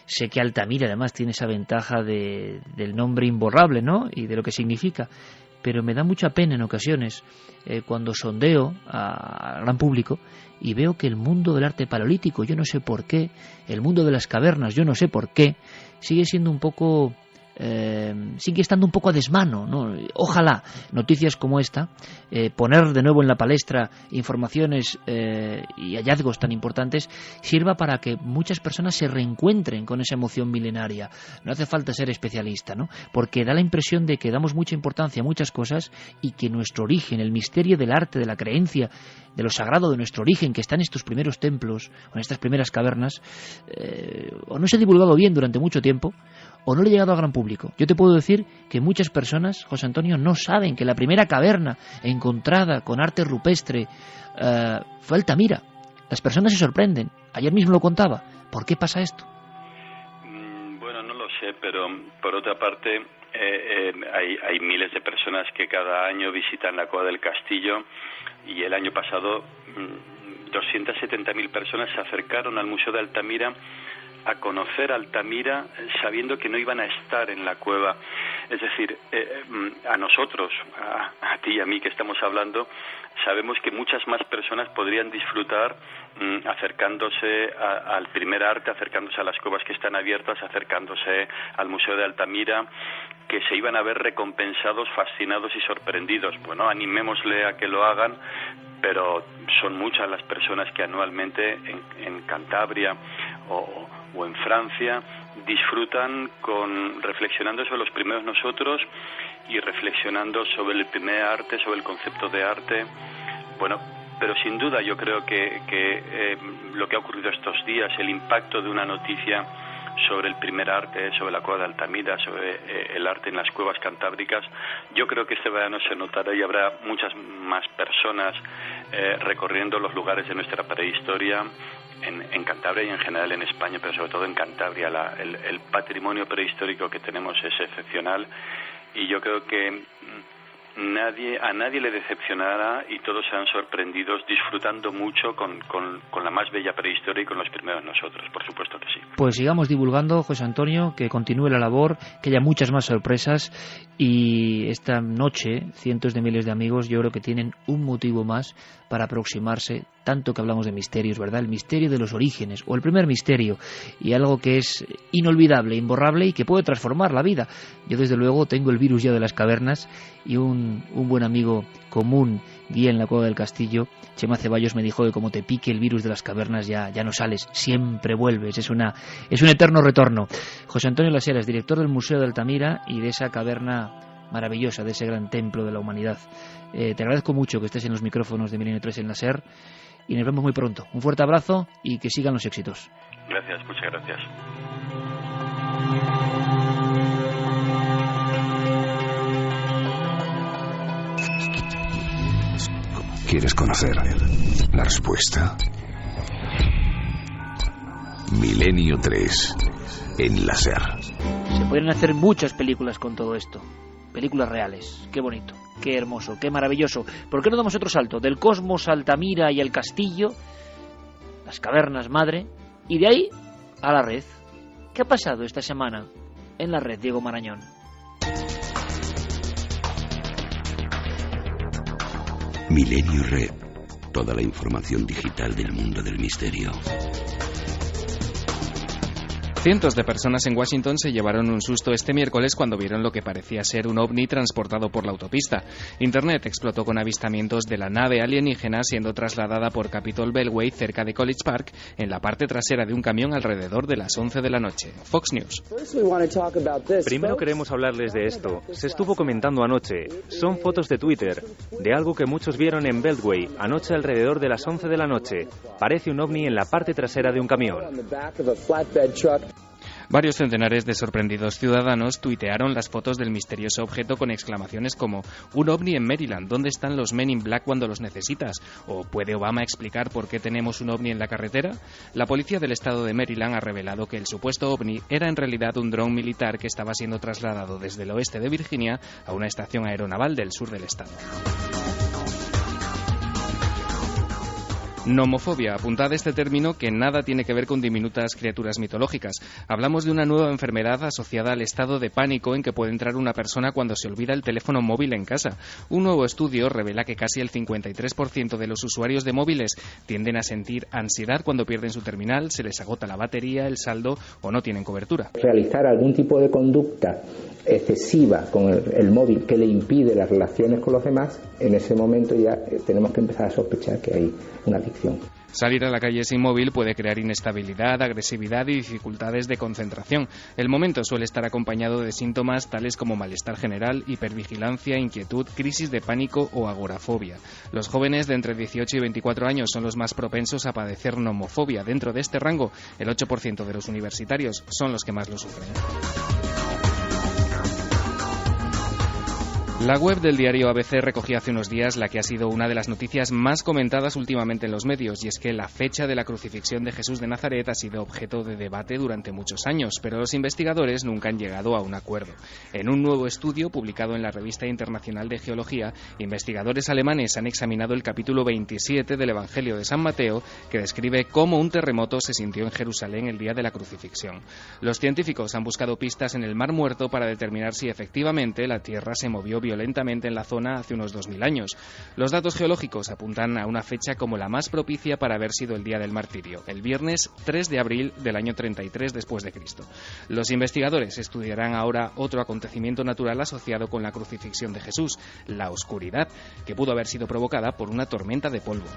sé que Altamira además tiene esa ventaja del nombre imborrable, ¿no? Y de lo que significa. Pero me da mucha pena en ocasiones cuando sondeo al gran público y veo que el mundo del arte paleolítico, yo no sé por qué, el mundo de las cavernas, yo no sé por qué, sigue siendo un poco... sigue estando un poco a desmano, ¿no? Ojalá noticias como esta, poner de nuevo en la palestra informaciones y hallazgos tan importantes, sirva para que muchas personas se reencuentren con esa emoción milenaria. No hace falta ser especialista, ¿no? Porque da la impresión de que damos mucha importancia a muchas cosas y que nuestro origen, el misterio del arte, de la creencia, de lo sagrado de nuestro origen, que está en estos primeros templos o en estas primeras cavernas, o no se ha divulgado bien durante mucho tiempo, o no le ha llegado al gran público. Yo te puedo decir que muchas personas, José Antonio, no saben que la primera caverna encontrada con arte rupestre fue Altamira. Las personas se sorprenden. Ayer mismo lo contaba. ¿Por qué pasa esto? Bueno, no lo sé, pero por otra parte hay miles de personas que cada año visitan la Cueva del Castillo, y el año pasado 270.000 personas se acercaron al Museo de Altamira a conocer Altamira sabiendo que no iban a estar en la cueva. Es decir, a nosotros, a ti y a mí que estamos hablando, sabemos que muchas más personas podrían disfrutar acercándose al primer arte, acercándose a las cuevas que están abiertas, acercándose al Museo de Altamira, que se iban a ver recompensados, fascinados y sorprendidos. Bueno, animémosle a que lo hagan, pero son muchas las personas que anualmente en Cantabria o en Francia disfrutan reflexionando sobre los primeros nosotros y reflexionando sobre el primer arte, sobre el concepto de arte. Bueno, pero sin duda yo creo que lo que ha ocurrido estos días, el impacto de una noticia sobre el primer arte, sobre la cueva de Altamira, sobre el arte en las cuevas cantábricas. Yo creo que este verano se notará y habrá muchas más personas recorriendo los lugares de nuestra prehistoria en Cantabria y en general en España, pero sobre todo en Cantabria. El patrimonio prehistórico que tenemos es excepcional y yo creo que a nadie le decepcionará y todos serán sorprendidos disfrutando mucho con la más bella prehistoria y con los primeros nosotros, por supuesto que sí. Pues sigamos divulgando, José Antonio, que continúe la labor, que haya muchas más sorpresas y esta noche cientos de miles de amigos yo creo que tienen un motivo más para aproximarse, tanto que hablamos de misterios, ¿verdad? El misterio de los orígenes, o el primer misterio, y algo que es inolvidable, imborrable y que puede transformar la vida. Yo desde luego tengo el virus ya de las cavernas y un buen amigo común, guía en la Cueva del Castillo, Chema Ceballos, me dijo que como te pique el virus de las cavernas ya no sales, siempre vuelves, es un eterno retorno. José Antonio Las Heras, director del Museo de Altamira y de esa caverna maravillosa, de ese gran templo de la humanidad. Te agradezco mucho que estés en los micrófonos de Milenio 3 en la SER y nos vemos muy pronto. Un fuerte abrazo y que sigan los éxitos. Gracias, muchas gracias. ¿Quieres conocer la respuesta? Milenio 3 en la SER. Se pueden hacer muchas películas con todo esto. Películas reales. Qué bonito, qué hermoso, qué maravilloso. ¿Por qué no damos otro salto? Del cosmos a Altamira y al castillo, las cavernas madre, y de ahí a la red. ¿Qué ha pasado esta semana en la red, Diego Marañón? Milenio Red. Toda la información digital del mundo del misterio. Cientos de personas en Washington se llevaron un susto este miércoles cuando vieron lo que parecía ser un ovni transportado por la autopista. Internet explotó con avistamientos de la nave alienígena siendo trasladada por Capitol Beltway cerca de College Park en la parte trasera de un camión alrededor de las 11 de la noche. Fox News. Primero queremos hablarles de esto. Se estuvo comentando anoche. Son fotos de Twitter de algo que muchos vieron en Beltway anoche alrededor de las 11 de la noche. Parece un ovni en la parte trasera de un camión. Varios centenares de sorprendidos ciudadanos tuitearon las fotos del misterioso objeto con exclamaciones como «Un ovni en Maryland, ¿dónde están los Men in Black cuando los necesitas?» o «¿Puede Obama explicar por qué tenemos un ovni en la carretera?». La policía del estado de Maryland ha revelado que el supuesto ovni era en realidad un dron militar que estaba siendo trasladado desde el oeste de Virginia a una estación aeronaval del sur del estado. Nomofobia. Apuntad este término que nada tiene que ver con diminutas criaturas mitológicas. Hablamos de una nueva enfermedad asociada al estado de pánico en que puede entrar una persona cuando se olvida el teléfono móvil en casa. Un nuevo estudio revela que casi el 53% de los usuarios de móviles tienden a sentir ansiedad cuando pierden su terminal, se les agota la batería, el saldo o no tienen cobertura. Realizar algún tipo de conducta excesiva con el móvil que le impide las relaciones con los demás, en ese momento ya tenemos que empezar a sospechar que hay una adicción. Salir a la calle sin móvil puede crear inestabilidad, agresividad y dificultades de concentración. El momento suele estar acompañado de síntomas tales como malestar general, hipervigilancia, inquietud, crisis de pánico o agorafobia. Los jóvenes de entre 18 y 24 años son los más propensos a padecer nomofobia. Dentro de este rango, el 8% de los universitarios son los que más lo sufren. La web del diario ABC recogía hace unos días la que ha sido una de las noticias más comentadas últimamente en los medios, y es que la fecha de la crucifixión de Jesús de Nazaret ha sido objeto de debate durante muchos años, pero los investigadores nunca han llegado a un acuerdo. En un nuevo estudio publicado en la Revista Internacional de Geología, investigadores alemanes han examinado el capítulo 27 del Evangelio de San Mateo, que describe cómo un terremoto se sintió en Jerusalén el día de la crucifixión. Los científicos han buscado pistas en el Mar Muerto para determinar si efectivamente la Tierra se movió violentamente en la zona hace unos 2000 años. Los datos geológicos apuntan a una fecha como la más propicia para haber sido el día del martirio, el viernes 3 de abril del año 33 después de Cristo. Los investigadores estudiarán ahora otro acontecimiento natural asociado con la crucifixión de Jesús, la oscuridad, que pudo haber sido provocada por una tormenta de polvo.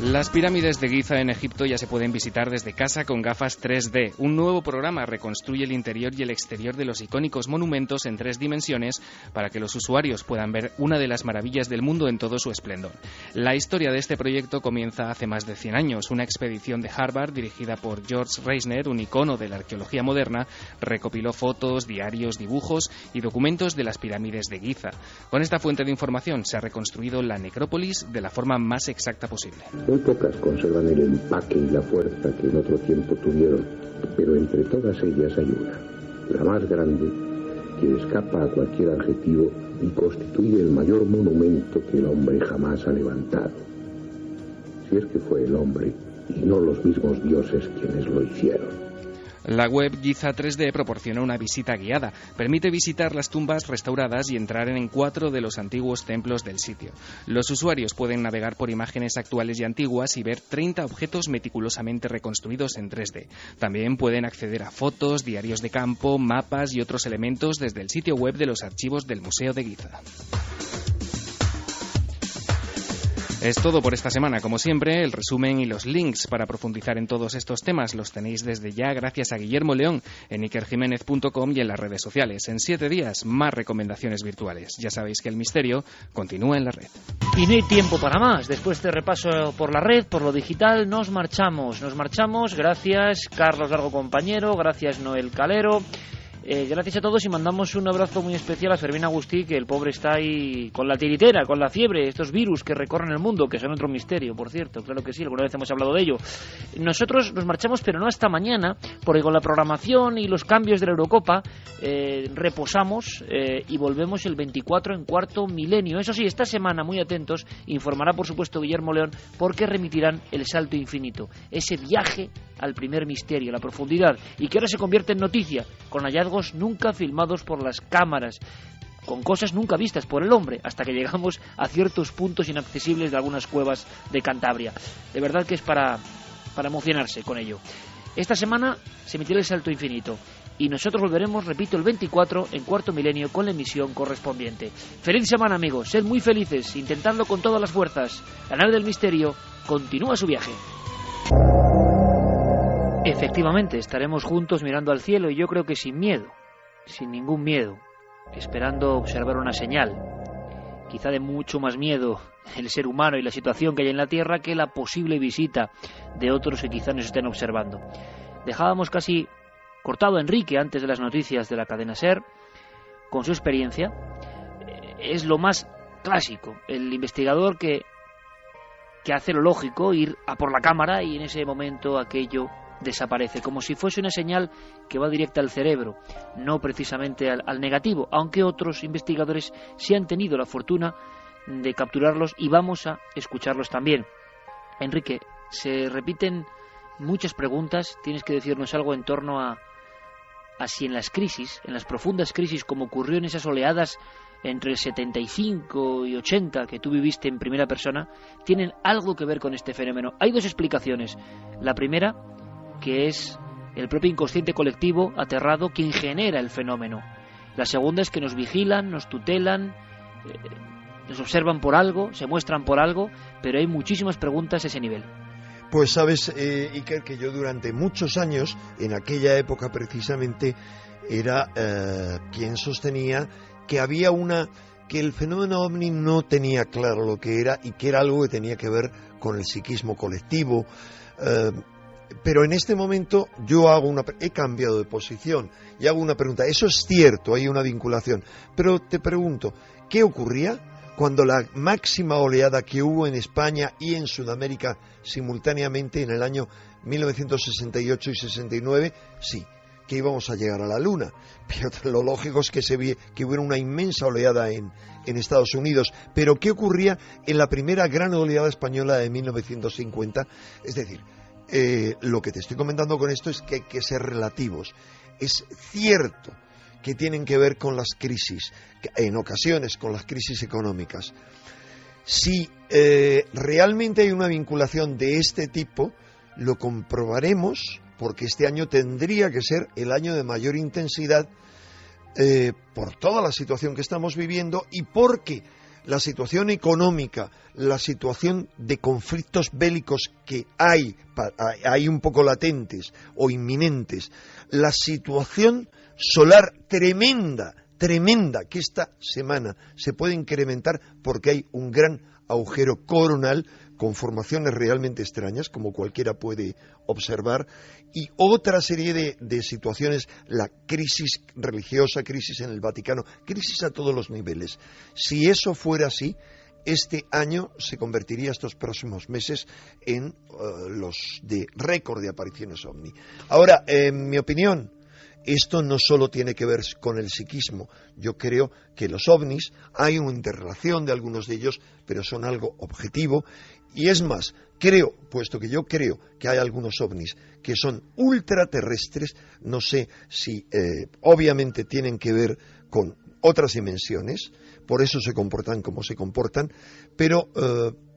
Las pirámides de Giza en Egipto ya se pueden visitar desde casa con gafas 3D. Un nuevo programa reconstruye el interior y el exterior de los icónicos monumentos en 3 dimensiones para que los usuarios puedan ver una de las maravillas del mundo en todo su esplendor. La historia de este proyecto comienza hace más de 100 años. Una expedición de Harvard dirigida por George Reisner, un icono de la arqueología moderna, recopiló fotos, diarios, dibujos y documentos de las pirámides de Giza. Con esta fuente de información se ha reconstruido la necrópolis de la forma más exacta posible. Muy pocas conservan el empaque y la fuerza que en otro tiempo tuvieron, pero entre todas ellas hay una, la más grande, que escapa a cualquier adjetivo y constituye el mayor monumento que el hombre jamás ha levantado. Si es que fue el hombre y no los mismos dioses quienes lo hicieron. La web Giza 3D proporciona una visita guiada. Permite visitar las tumbas restauradas y entrar en 4 de los antiguos templos del sitio. Los usuarios pueden navegar por imágenes actuales y antiguas y ver 30 objetos meticulosamente reconstruidos en 3D. También pueden acceder a fotos, diarios de campo, mapas y otros elementos desde el sitio web de los archivos del Museo de Giza. Es todo por esta semana. Como siempre, el resumen y los links para profundizar en todos estos temas los tenéis desde ya gracias a Guillermo León en ikerjimenez.com y en las redes sociales. En 7 días, más recomendaciones virtuales. Ya sabéis que el misterio continúa en la red. Y no hay tiempo para más. Después de este repaso por la red, por lo digital, nos marchamos. Gracias, Carlos Largo, compañero. Gracias, Noel Calero. Gracias a todos y mandamos un abrazo muy especial a Fermín Agustí, que el pobre está ahí con la tiritera, con la fiebre, estos virus que recorren el mundo, que son otro misterio, por cierto, claro que sí, alguna vez hemos hablado de ello. Nosotros nos marchamos, pero no hasta mañana, porque con la programación y los cambios de la Eurocopa reposamos y volvemos el 24 en Cuarto Milenio. Eso sí, esta semana, muy atentos, informará por supuesto Guillermo León, porque remitirán El Salto Infinito, ese viaje al primer misterio, a la profundidad, y que ahora se convierte en noticia, con hallazgos nunca filmados por las cámaras, con cosas nunca vistas por el hombre, hasta que llegamos a ciertos puntos inaccesibles de algunas cuevas de Cantabria. De verdad que es para emocionarse con ello. Esta semana se emitirá El Salto Infinito y nosotros volveremos, repito, el 24 en Cuarto Milenio con la emisión correspondiente. Feliz semana, amigos, sed muy felices, intentadlo con todas las fuerzas. La nave del misterio continúa su viaje. Efectivamente, estaremos juntos mirando al cielo y yo creo que sin miedo, sin ningún miedo, esperando observar una señal. Quizá de mucho más miedo el ser humano y la situación que hay en la Tierra que la posible visita de otros que quizá nos estén observando. Dejábamos casi cortado a Enrique antes de las noticias de la cadena SER, con su experiencia. Es lo más clásico, el investigador que hace lo lógico, ir a por la cámara y en ese momento aquello desaparece, como si fuese una señal que va directa al cerebro, no precisamente al negativo, aunque otros investigadores sí han tenido la fortuna de capturarlos y vamos a escucharlos también. Enrique, se repiten muchas preguntas, tienes que decirnos algo en torno a si en las crisis, en las profundas crisis como ocurrió en esas oleadas entre el 75 y 80 que tú viviste en primera persona, tienen algo que ver con este fenómeno. Hay 2 explicaciones. La primera, que es el propio inconsciente colectivo aterrado quien genera el fenómeno. La segunda es que nos vigilan, nos tutelan, nos observan por algo, se muestran por algo, pero hay muchísimas preguntas a ese nivel. Pues sabes, Iker, que yo durante muchos años, en aquella época precisamente, era quien sostenía que había que el fenómeno ovni no tenía claro lo que era y que era algo que tenía que ver con el psiquismo colectivo. Pero en este momento yo he cambiado de posición y hago una pregunta. Eso es cierto, hay una vinculación. Pero te pregunto, ¿qué ocurría cuando la máxima oleada que hubo en España y en Sudamérica simultáneamente en el año 1968 y 69? Sí, que íbamos a llegar a la Luna. Pero lo lógico es que hubiera una inmensa oleada en Estados Unidos. Pero ¿qué ocurría en la primera gran oleada española de 1950? Es decir, lo que te estoy comentando con esto es que hay que ser relativos. Es cierto que tienen que ver con las crisis, en ocasiones con las crisis económicas. Si realmente hay una vinculación de este tipo, lo comprobaremos, porque este año tendría que ser el año de mayor intensidad por toda la situación que estamos viviendo y porque la situación económica, la situación de conflictos bélicos que hay un poco latentes o inminentes, la situación solar tremenda, que esta semana se puede incrementar porque hay un gran agujero coronal con formaciones realmente extrañas, como cualquiera puede observar, y otra serie de situaciones, la crisis religiosa, crisis en el Vaticano, crisis a todos los niveles. Si eso fuera así, este año se convertiría estos próximos meses en los de récord de apariciones ovni. Ahora, en mi opinión, esto no solo tiene que ver con el psiquismo. Yo creo que los ovnis, hay una interrelación de algunos de ellos, pero son algo objetivo. Y es más, puesto que yo creo que hay algunos ovnis que son ultraterrestres, no sé si obviamente tienen que ver con otras dimensiones, por eso se comportan como se comportan, pero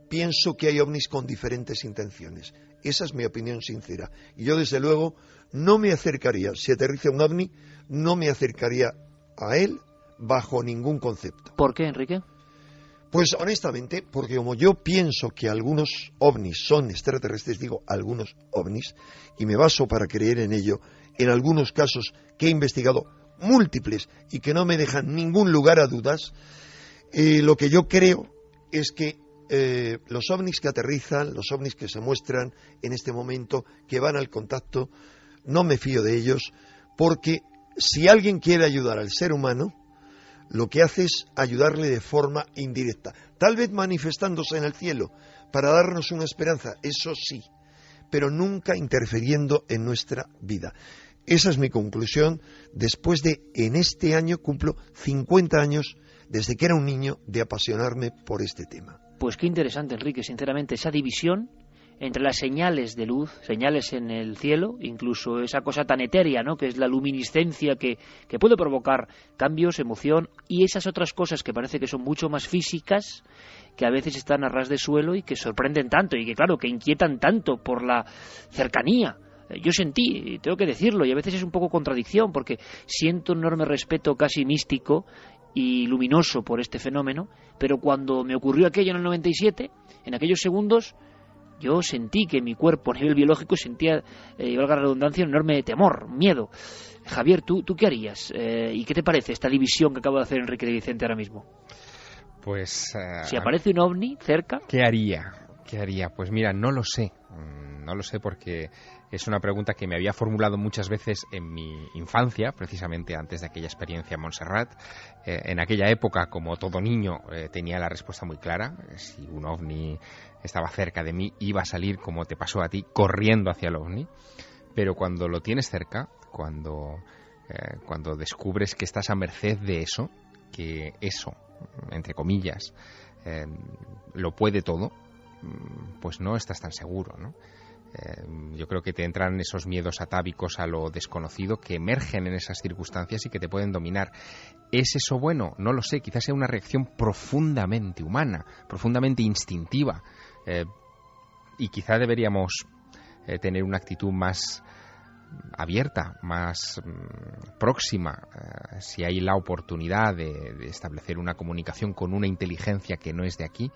pienso que hay ovnis con diferentes intenciones. Esa es mi opinión sincera. Y yo, desde luego, no me acercaría, si aterriza un ovni, no me acercaría a él bajo ningún concepto. ¿Por qué, Enrique? Pues honestamente, porque como yo pienso que algunos ovnis son extraterrestres, digo algunos ovnis, y me baso para creer en ello, en algunos casos que he investigado múltiples y que no me dejan ningún lugar a dudas, lo que yo creo es que los ovnis que aterrizan, los ovnis que se muestran en este momento, que van al contacto, no me fío de ellos, porque si alguien quiere ayudar al ser humano, lo que hace es ayudarle de forma indirecta, tal vez manifestándose en el cielo para darnos una esperanza, eso sí, pero nunca interfiriendo en nuestra vida. Esa es mi conclusión después de, en este año, cumplo 50 años desde que era un niño de apasionarme por este tema. Pues qué interesante, Enrique, sinceramente, esa división entre las señales de luz, señales en el cielo, incluso esa cosa tan etérea, ¿no?, que es la luminiscencia que puede provocar cambios, emoción, y esas otras cosas que parece que son mucho más físicas, que a veces están a ras de suelo y que sorprenden tanto, y que claro, que inquietan tanto por la cercanía. Yo sentí, tengo que decirlo, y a veces es un poco contradicción, porque siento un enorme respeto casi místico y luminoso por este fenómeno, pero cuando me ocurrió aquello en el 97, en aquellos segundos, yo sentí que mi cuerpo a nivel biológico sentía, valga la redundancia, un enorme temor, miedo. Javier, ¿tú qué harías? ¿Y qué te parece esta división que acaba de hacer Enrique de Vicente ahora mismo? Pues... si aparece un ovni cerca... ¿Qué haría? Pues mira, no lo sé. No lo sé porque es una pregunta que me había formulado muchas veces en mi infancia, precisamente antes de aquella experiencia en Montserrat. En aquella época, como todo niño, tenía la respuesta muy clara. Si un ovni estaba cerca de mí, iba a salir, como te pasó a ti, corriendo hacia el ovni. Pero cuando lo tienes cerca, cuando descubres que estás a merced de eso, que eso, entre comillas, lo puede todo, pues no estás tan seguro, ¿no? Yo creo que te entran esos miedos atávicos a lo desconocido que emergen en esas circunstancias y que te pueden dominar. ¿Es eso bueno? No lo sé, quizás sea una reacción profundamente humana, profundamente instintiva, y quizá deberíamos tener una actitud más abierta, más próxima, si hay la oportunidad de establecer una comunicación con una inteligencia que no es de aquí.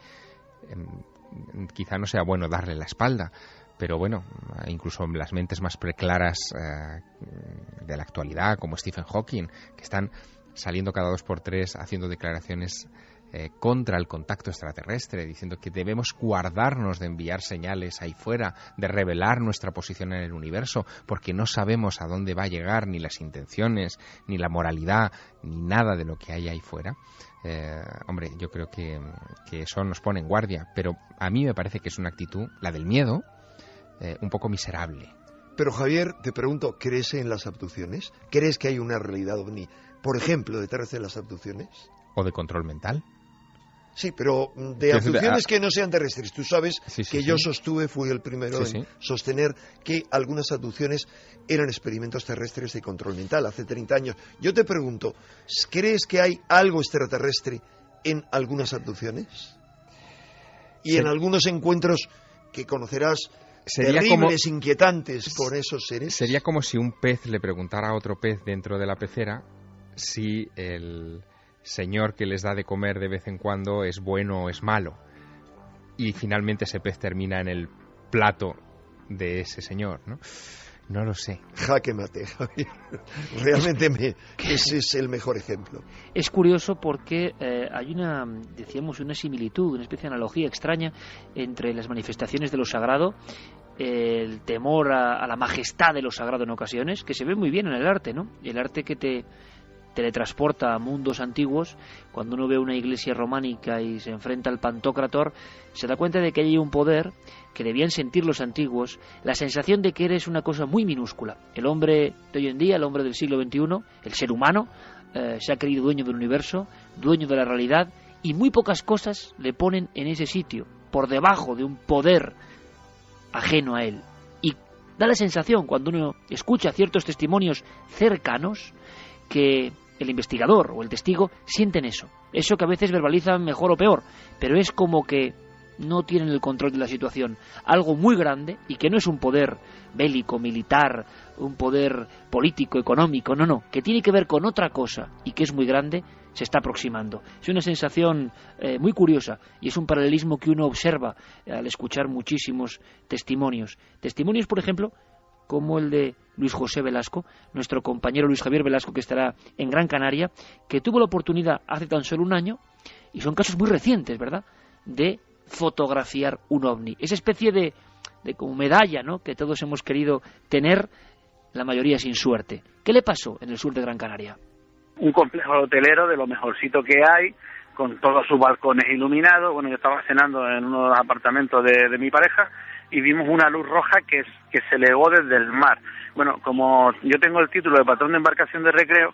Quizá no sea bueno darle la espalda, pero bueno, incluso las mentes más preclaras de la actualidad, como Stephen Hawking, que están saliendo cada 2 por 3 haciendo declaraciones contra el contacto extraterrestre, diciendo que debemos guardarnos de enviar señales ahí fuera, de revelar nuestra posición en el universo, porque no sabemos a dónde va a llegar ni las intenciones, ni la moralidad, ni nada de lo que hay ahí fuera. Hombre, yo creo que eso nos pone en guardia, pero a mí me parece que es una actitud, la del miedo, un poco miserable. Pero Javier, te pregunto, ¿crees en las abducciones? ¿Crees que hay una realidad ovni, por ejemplo, detrás de las abducciones? ¿O de control mental? Sí, pero de abducciones que no sean terrestres. Tú sabes que yo fui el primero en sostener que algunas abducciones eran experimentos terrestres de control mental hace 30 años. Yo te pregunto, ¿crees que hay algo extraterrestre en algunas abducciones? Y en algunos encuentros que conocerás terribles, inquietantes con esos seres. Sería como si un pez le preguntara a otro pez dentro de la pecera si el señor que les da de comer de vez en cuando es bueno o es malo. Y finalmente ese pez termina en el plato de ese señor, ¿no? No lo sé. Jaque mate, Javier. Realmente ese es el mejor ejemplo. Es curioso porque hay una similitud, una especie de analogía extraña entre las manifestaciones de lo sagrado, el temor a la majestad de lo sagrado en ocasiones, que se ve muy bien en el arte, ¿no? El arte que te teletransporta a mundos antiguos. Cuando uno ve una iglesia románica y se enfrenta al Pantocrator, se da cuenta de que hay un poder que debían sentir los antiguos, la sensación de que eres una cosa muy minúscula. El hombre de hoy en día, el hombre del siglo XXI, el ser humano, se ha creído dueño del universo, dueño de la realidad, y muy pocas cosas le ponen en ese sitio, por debajo de un poder ajeno a él. Y da la sensación, cuando uno escucha ciertos testimonios cercanos, que el investigador o el testigo sienten eso que a veces verbalizan mejor o peor, pero es como que no tienen el control de la situación. Algo muy grande, y que no es un poder bélico, militar, un poder político, económico, no, que tiene que ver con otra cosa y que es muy grande, se está aproximando. Es una sensación muy curiosa, y es un paralelismo que uno observa al escuchar muchísimos testimonios. Testimonios, por ejemplo, como el de Luis José Velasco, nuestro compañero Luis Javier Velasco, que estará en Gran Canaria, que tuvo la oportunidad hace tan solo un año, y son casos muy recientes, ¿verdad?, de fotografiar un ovni. Esa especie de como medalla, ¿no?, que todos hemos querido tener, la mayoría sin suerte. ¿Qué le pasó en el sur de Gran Canaria? Un complejo hotelero de lo mejorcito que hay, con todos sus balcones iluminados. Bueno, yo estaba cenando en uno de los apartamentos de mi pareja, y vimos una luz roja que se elevó desde el mar. Bueno, como yo tengo el título de patrón de embarcación de recreo,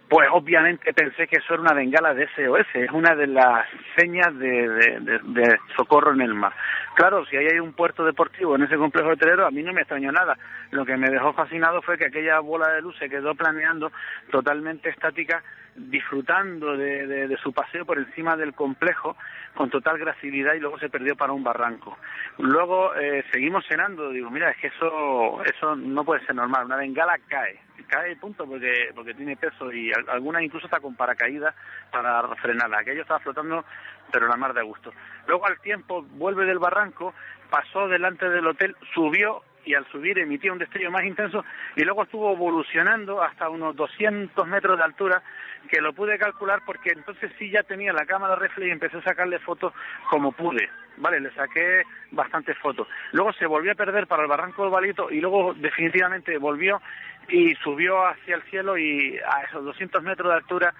pues obviamente pensé que eso era una bengala de SOS, es una de las señas de socorro en el mar. Claro, si ahí hay un puerto deportivo en ese complejo hotelero, a mí no me extrañó nada. Lo que me dejó fascinado fue que aquella bola de luz se quedó planeando totalmente estática, disfrutando de su paseo por encima del complejo con total gracilidad, y luego se perdió para un barranco. Luego seguimos cenando, digo, mira, es que eso no puede ser normal, una bengala cae punto, porque tiene peso, y algunas incluso está con paracaídas para frenarla. Aquello estaba flotando, pero la mar de gusto. Luego al tiempo vuelve del barranco, pasó delante del hotel, subió, y al subir emitía un destello más intenso, y luego estuvo evolucionando hasta unos 200 metros de altura, que lo pude calcular porque entonces sí ya tenía la cámara reflex y empecé a sacarle fotos como pude. Vale, le saqué bastantes fotos. Luego se volvió a perder para el barranco del Balito, y luego definitivamente volvió y subió hacia el cielo, y a esos 200 metros de altura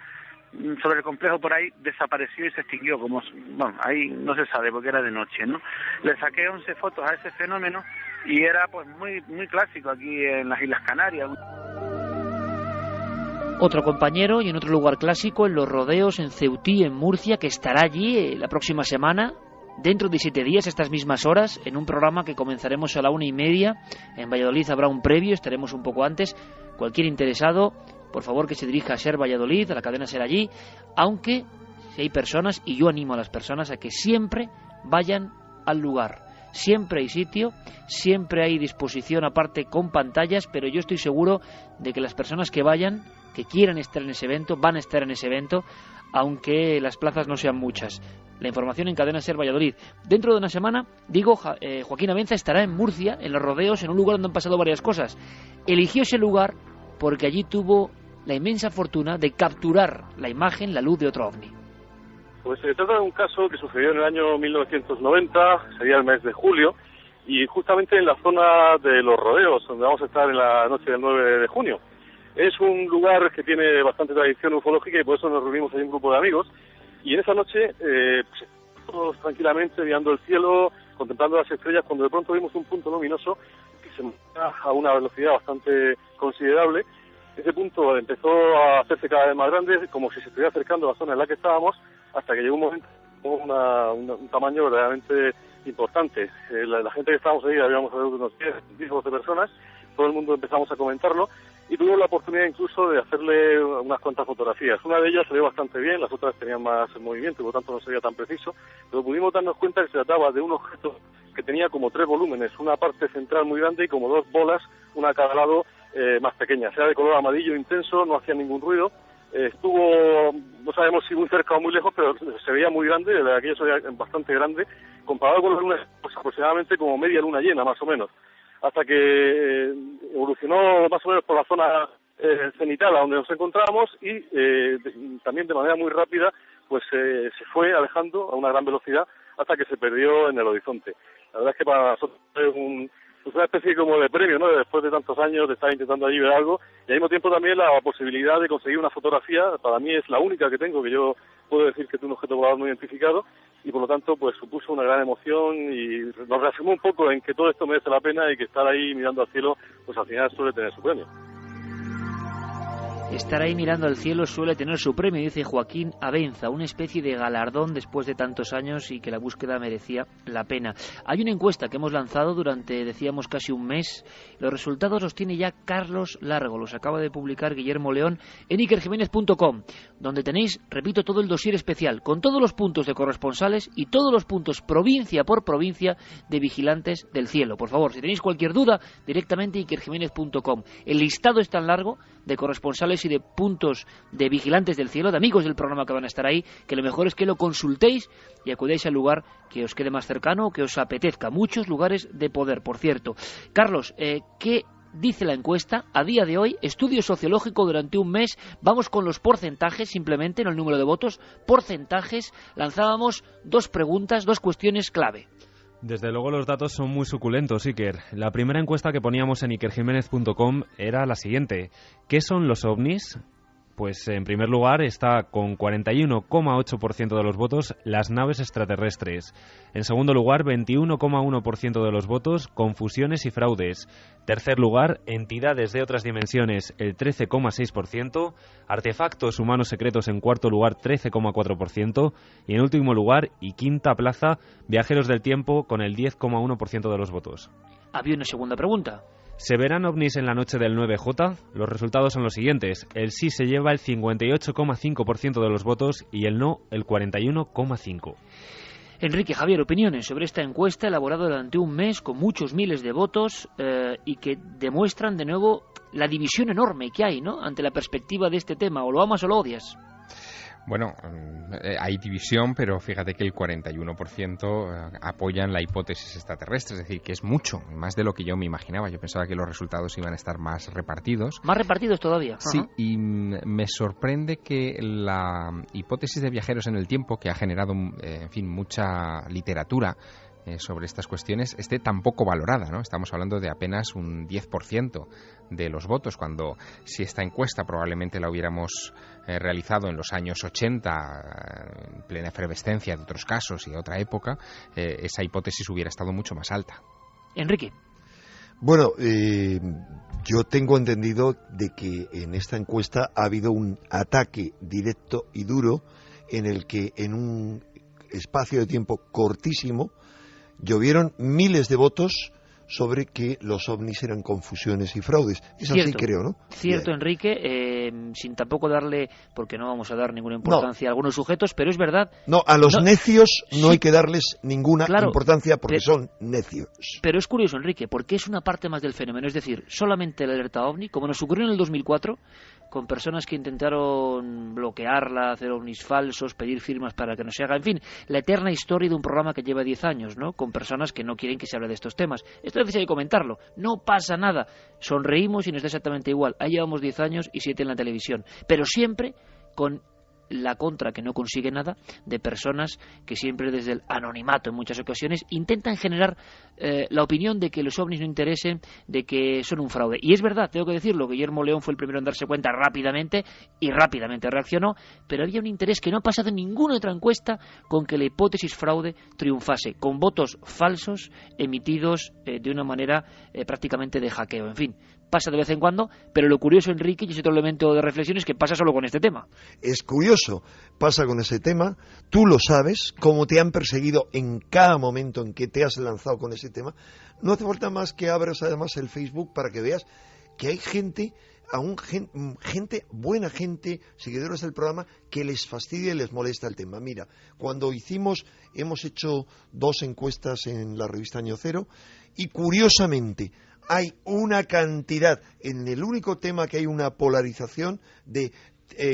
sobre el complejo por ahí desapareció y se extinguió, ahí no se sabe porque era de noche, ¿no? Le saqué 11 fotos a ese fenómeno, y era pues muy muy clásico aquí en las Islas Canarias. Otro compañero, y en otro lugar clásico, en los rodeos en Ceutí, en Murcia, que estará allí la próxima semana, dentro de 7 días, a estas mismas horas, en un programa que comenzaremos a la 1:30. En Valladolid habrá un previo, estaremos un poco antes. Cualquier interesado, por favor, que se dirija a Ser Valladolid, a la cadena Ser allí, aunque si hay personas, y yo animo a las personas a que siempre vayan al lugar. Siempre hay sitio, siempre hay disposición aparte con pantallas, pero yo estoy seguro de que las personas que vayan, que quieran estar en ese evento, van a estar en ese evento, aunque las plazas no sean muchas. La información en Cadena Ser Valladolid. Dentro de una semana, Joaquín Abenza estará en Murcia, en los rodeos, en un lugar donde han pasado varias cosas. Eligió ese lugar porque allí tuvo la inmensa fortuna de capturar la imagen, la luz de otro ovni. Pues se trata de un caso que sucedió en el año 1990, sería el mes de julio, y justamente en la zona de los rodeos, donde vamos a estar en la noche del 9 de junio. Es un lugar que tiene bastante tradición ufológica, y por eso nos reunimos ahí un grupo de amigos, y en esa noche, todos tranquilamente mirando el cielo, contemplando las estrellas, cuando de pronto vimos un punto luminoso que se movía a una velocidad bastante considerable. Ese punto empezó a hacerse cada vez más grande, como si se estuviera acercando a la zona en la que estábamos, hasta que llegó un momento con un tamaño verdaderamente importante. La gente que estábamos ahí, habíamos unos 10, 12 personas, todo el mundo empezamos a comentarlo, y tuvimos la oportunidad incluso de hacerle unas cuantas fotografías. Una de ellas salió bastante bien, las otras tenían más movimiento, por lo tanto no sería tan preciso, pero pudimos darnos cuenta que se trataba de un objeto que tenía como 3 volúmenes, una parte central muy grande y como 2 bolas, una a cada lado, más pequeñas. Era de color amarillo intenso, no hacía ningún ruido, estuvo, no sabemos si muy cerca o muy lejos, pero se veía muy grande, aquello se veía bastante grande, comparado con la luna, pues aproximadamente como media luna llena, más o menos, hasta que evolucionó más o menos por la zona cenital a donde nos encontrábamos y también de manera muy rápida pues se fue alejando a una gran velocidad hasta que se perdió en el horizonte. La verdad es que para nosotros es una especie como de premio, ¿no? Después de tantos años de estar intentando allí ver algo, y al mismo tiempo también la posibilidad de conseguir una fotografía. Para mí es la única que tengo, que yo puedo decir que es un objeto volador no identificado, y por lo tanto pues supuso una gran emoción y nos reafirmó un poco en que todo esto merece la pena y que estar ahí mirando al cielo pues al final suele tener su premio. Estar ahí mirando al cielo suele tener su premio, dice Joaquín Abenza, una especie de galardón después de tantos años y que la búsqueda merecía la pena. Hay una encuesta que hemos lanzado durante, decíamos, casi un mes. Los resultados los tiene ya Carlos Largo, los acaba de publicar Guillermo León en ikerjiménez.com, donde tenéis, repito, todo el dossier especial, con todos los puntos de corresponsales y todos los puntos provincia por provincia de vigilantes del cielo. Por favor, si tenéis cualquier duda, directamente ikerjiménez.com. El listado es tan largo de corresponsales y de puntos de vigilantes del cielo, de amigos del programa que van a estar ahí, que lo mejor es que lo consultéis y acudáis al lugar que os quede más cercano o que os apetezca. Muchos lugares de poder, por cierto. Carlos, ¿qué dice la encuesta a día de hoy? Estudio sociológico durante un mes. Vamos con los porcentajes, simplemente, no el número de votos. Porcentajes. Lanzábamos 2 preguntas, 2 cuestiones clave. Desde luego los datos son muy suculentos, Iker. La primera encuesta que poníamos en ikerjiménez.com era la siguiente. ¿Qué son los ovnis? Pues en primer lugar está con 41,8% de los votos las naves extraterrestres. En segundo lugar, 21,1% de los votos confusiones y fraudes. Tercer lugar, entidades de otras dimensiones, el 13,6%. Artefactos humanos secretos en cuarto lugar, 13,4%. Y en último lugar y quinta plaza, viajeros del tiempo con el 10,1% de los votos. Había una segunda pregunta. ¿Se verán ovnis en la noche del 9J? Los resultados son los siguientes. El sí se lleva el 58,5% de los votos y el no el 41,5%. Enrique, Javier, opiniones sobre esta encuesta elaborada durante un mes con muchos miles de votos y que demuestran de nuevo la división enorme que hay, ¿no?, ante la perspectiva de este tema. O lo amas o lo odias. Bueno, hay división, pero fíjate que el 41% apoyan la hipótesis extraterrestre, es decir, que es mucho, más de lo que yo me imaginaba. Yo pensaba que los resultados iban a estar más repartidos. ¿Más repartidos todavía? Sí, y me sorprende que la hipótesis de viajeros en el tiempo, que ha generado, en fin, mucha literatura sobre estas cuestiones, esté tan poco valorada, ¿no? Estamos hablando de apenas un 10% de los votos, cuando si esta encuesta probablemente la hubiéramos realizado en los años 80, en plena efervescencia de otros casos y de otra época, esa hipótesis hubiera estado mucho más alta. Enrique. Bueno, yo tengo entendido de que en esta encuesta ha habido un ataque directo y duro en el que en un espacio de tiempo cortísimo llovieron miles de votos sobre que los ovnis eran confusiones y fraudes. Es cierto, así, creo, ¿no? Cierto, Bien. Enrique, sin tampoco darle, porque no vamos a dar ninguna importancia a algunos sujetos, pero es verdad... No, a los necios no sí, hay que darles ninguna importancia porque son necios. Pero es curioso, Enrique, porque es una parte más del fenómeno. Es decir, solamente la alerta OVNI, como nos ocurrió en el 2004, con personas que intentaron bloquearla, hacer ovnis falsos, pedir firmas para que no se haga, en fin, la eterna historia de un programa que lleva 10 años, ¿no?, con personas que no quieren que se hable de estos temas. Esto es necesario comentarlo. No pasa nada. Sonreímos y nos da exactamente igual. Ahí llevamos 10 años y 7 en la televisión. Pero siempre con la contra, que no consigue nada, de personas que siempre desde el anonimato en muchas ocasiones intentan generar la opinión de que los ovnis no interesen, de que son un fraude. Y es verdad, tengo que decirlo, Guillermo León fue el primero en darse cuenta rápidamente y rápidamente reaccionó, pero había un interés que no ha pasado en ninguna otra encuesta con que la hipótesis fraude triunfase, con votos falsos emitidos de una manera prácticamente de hackeo. En fin, pasa de vez en cuando, pero lo curioso, Enrique, y es otro elemento de reflexión, es que pasa solo con este tema. Es curioso, pasa con ese tema, tú lo sabes, cómo te han perseguido en cada momento en que te has lanzado con ese tema. No hace falta más que abras además el Facebook para que veas que hay gente, buena gente, seguidores del programa, que les fastidia y les molesta el tema. Mira, cuando hemos hecho 2 encuestas en la revista Año Cero, y curiosamente hay una cantidad, en el único tema que hay una polarización de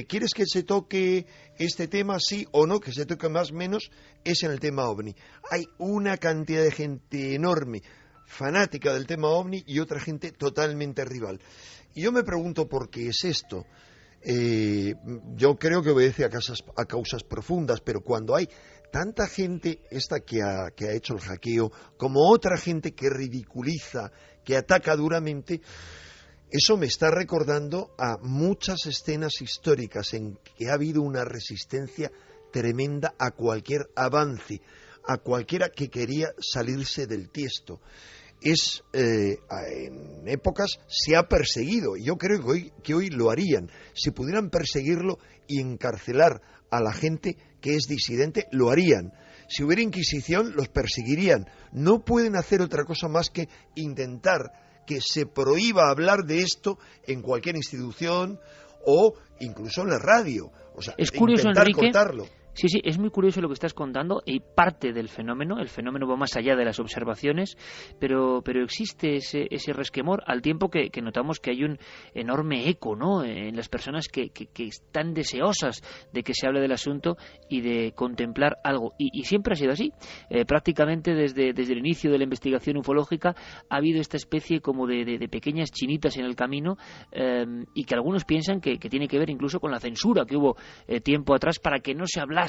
¿quieres que se toque este tema sí o no, que se toque más o menos? Es en el tema OVNI. Hay una cantidad de gente enorme, fanática del tema OVNI, y otra gente totalmente rival. Y yo me pregunto por qué es esto. Yo creo que obedece a causas profundas, pero cuando hay tanta gente, esta que ha hecho el hackeo, como otra gente que ridiculiza, que ataca duramente, eso me está recordando a muchas escenas históricas en que ha habido una resistencia tremenda a cualquier avance, a cualquiera que quería salirse del tiesto. En épocas se ha perseguido, y yo creo que hoy lo harían. Si pudieran perseguirlo y encarcelar a la gente que es disidente, lo harían. Si hubiera Inquisición, los perseguirían. No pueden hacer otra cosa más que intentar que se prohíba hablar de esto en cualquier institución o incluso en la radio. O sea, es curioso, intentar Enrique, cortarlo. Sí, es muy curioso lo que estás contando y parte del fenómeno. El fenómeno va más allá de las observaciones, pero existe ese resquemor, al tiempo que notamos que hay un enorme eco, ¿no?, en las personas que están deseosas de que se hable del asunto y de contemplar algo. Y siempre ha sido así. Prácticamente desde el inicio de la investigación ufológica ha habido esta especie como de pequeñas chinitas en el camino, y que algunos piensan que tiene que ver incluso con la censura que hubo tiempo atrás para que no se hablase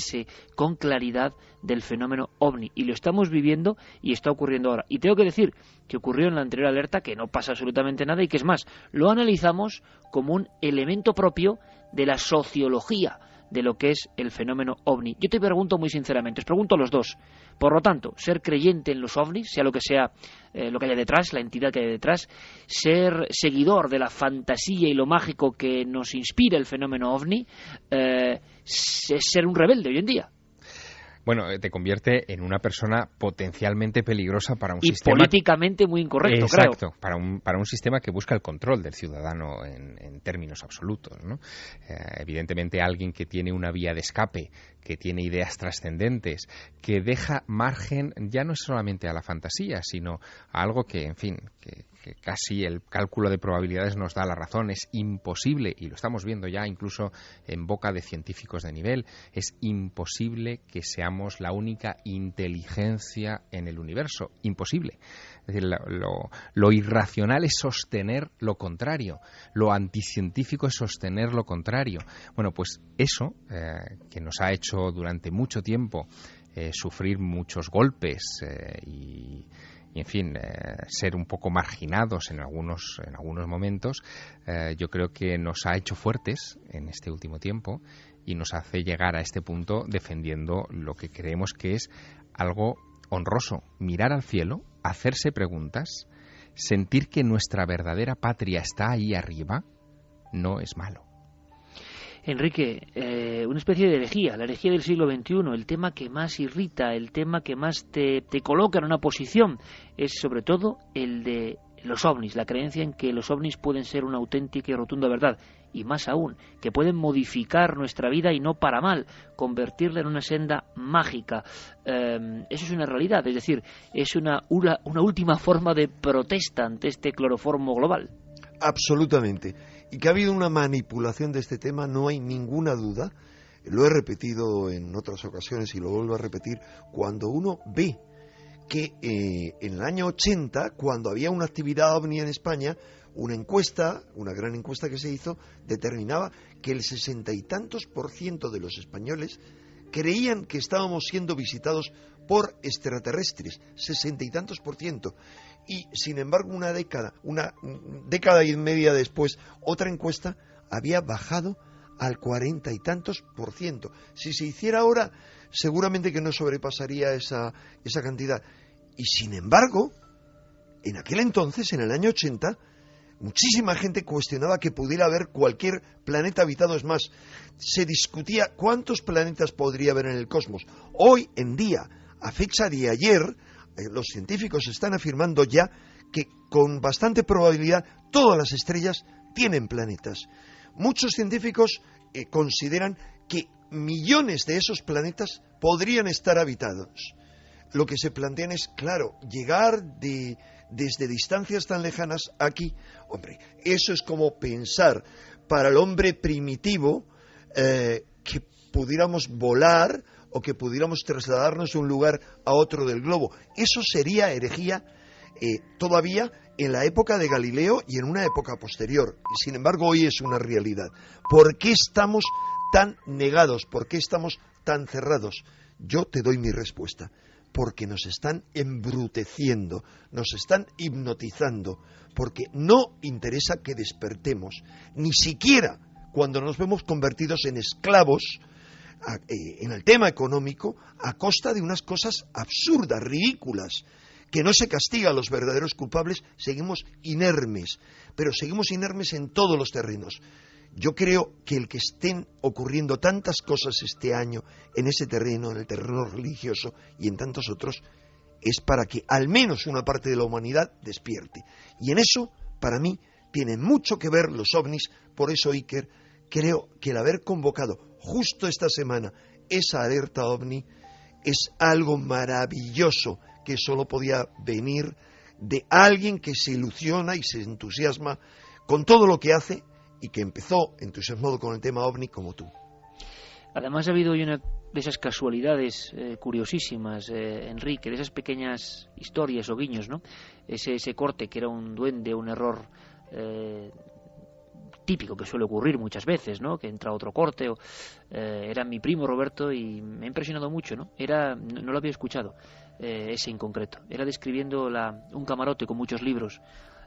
con claridad del fenómeno OVNI, y lo estamos viviendo y está ocurriendo ahora. Y tengo que decir que ocurrió en la anterior alerta, que no pasa absolutamente nada, y que es más, lo analizamos como un elemento propio de la sociología de lo que es el fenómeno OVNI. Yo te pregunto muy sinceramente, os pregunto a los dos, por lo tanto, ser creyente en los OVNIs, sea lo que sea, lo que haya detrás, la entidad que haya detrás, ser seguidor de la fantasía y lo mágico que nos inspira el fenómeno OVNI, es ser un rebelde hoy en día. Bueno, te convierte en una persona potencialmente peligrosa para un y sistema... Y políticamente muy incorrecto, exacto, creo. Para un sistema que busca el control del ciudadano en términos absolutos, ¿no? Evidentemente alguien que tiene una vía de escape, que tiene ideas trascendentes, que deja margen ya no solamente a la fantasía, sino a algo que, en fin, que casi el cálculo de probabilidades nos da la razón. Es imposible, y lo estamos viendo ya incluso en boca de científicos de nivel, es imposible que seamos la única inteligencia en el universo. Imposible. Es decir, lo irracional es sostener lo contrario, lo anticientífico es sostener lo contrario. Bueno, pues eso, que nos ha hecho durante mucho tiempo sufrir muchos golpes y en fin, ser un poco marginados en algunos momentos, yo creo que nos ha hecho fuertes en este último tiempo y nos hace llegar a este punto defendiendo lo que creemos que es algo honroso: mirar al cielo, hacerse preguntas, sentir que nuestra verdadera patria está ahí arriba, no es malo. Enrique, una especie de herejía, la herejía del siglo XXI, el tema que más irrita, el tema que más te coloca en una posición, es sobre todo el de los ovnis, la creencia en que los ovnis pueden ser una auténtica y rotunda verdad, y más aún, que pueden modificar nuestra vida y no para mal, convertirla en una senda mágica. Eso es una realidad, es decir, es una última forma de protesta ante este cloroformo global. Absolutamente. Y que ha habido una manipulación de este tema, no hay ninguna duda. Lo he repetido en otras ocasiones y lo vuelvo a repetir. Cuando uno ve que en el año 80, cuando había una actividad ovni en España, una encuesta, una gran encuesta que se hizo, determinaba que el 60 y tantos % de los españoles creían que estábamos siendo visitados por extraterrestres, 60 y tantos %. Y, sin embargo, una década y media después, otra encuesta había bajado al 40 y tantos %. Si se hiciera ahora, seguramente que no sobrepasaría esa cantidad. Y, sin embargo, en aquel entonces, en el año 80, muchísima gente cuestionaba que pudiera haber cualquier planeta habitado. Es más, se discutía cuántos planetas podría haber en el cosmos. Hoy en día, a fecha de ayer, los científicos están afirmando ya que con bastante probabilidad todas las estrellas tienen planetas. Muchos científicos consideran que millones de esos planetas podrían estar habitados. lo que se plantean es, claro, llegar desde distancias tan lejanas aquí. Hombre, eso es como pensar para el hombre primitivo que pudiéramos volar o que pudiéramos trasladarnos de un lugar a otro del globo. Eso sería herejía todavía en la época de Galileo y en una época posterior. Sin embargo, hoy es una realidad. ¿Por qué estamos tan negados? ¿Por qué estamos tan cerrados? Yo te doy mi respuesta. Porque nos están embruteciendo, nos están hipnotizando, porque no interesa que despertemos, ni siquiera cuando nos vemos convertidos en esclavos en el tema económico a costa de unas cosas absurdas, ridículas, que no se castiga a los verdaderos culpables. Seguimos inermes, pero seguimos inermes en todos los terrenos. Yo creo que el que estén ocurriendo tantas cosas este año en ese terreno, en el terreno religioso y en tantos otros, es para que al menos una parte de la humanidad despierte. Y en eso, para mí, tienen mucho que ver los ovnis. Por eso, Iker, creo que el haber convocado justo esta semana esa alerta ovni es algo maravilloso que solo podía venir de alguien que se ilusiona y se entusiasma con todo lo que hace y que empezó entusiasmado con el tema ovni como tú. Además ha habido hoy una de esas casualidades curiosísimas, Enrique, de esas pequeñas historias o guiños, ¿no? Ese corte que era un duende, un error típico que suele ocurrir muchas veces, ¿no? Que entra otro corte, era mi primo Roberto y me ha impresionado mucho, ¿no? No lo había escuchado, ese en concreto. Era describiendo un camarote con muchos libros,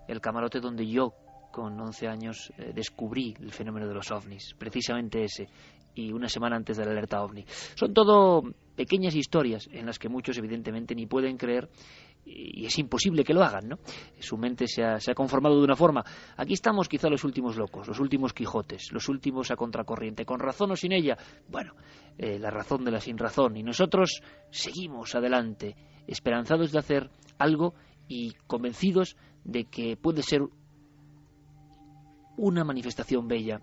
el camarote donde yo, con 11 años, descubrí el fenómeno de los ovnis, precisamente ese, y una semana antes de la alerta ovni. Son todo pequeñas historias en las que muchos evidentemente ni pueden creer, y es imposible que lo hagan, ¿no? Su mente se ha conformado de una forma. Aquí estamos quizá los últimos locos, los últimos Quijotes, los últimos a contracorriente, con razón o sin ella. Bueno, la razón de la sin razón, y nosotros seguimos adelante, esperanzados de hacer algo y convencidos de que puede ser una manifestación bella,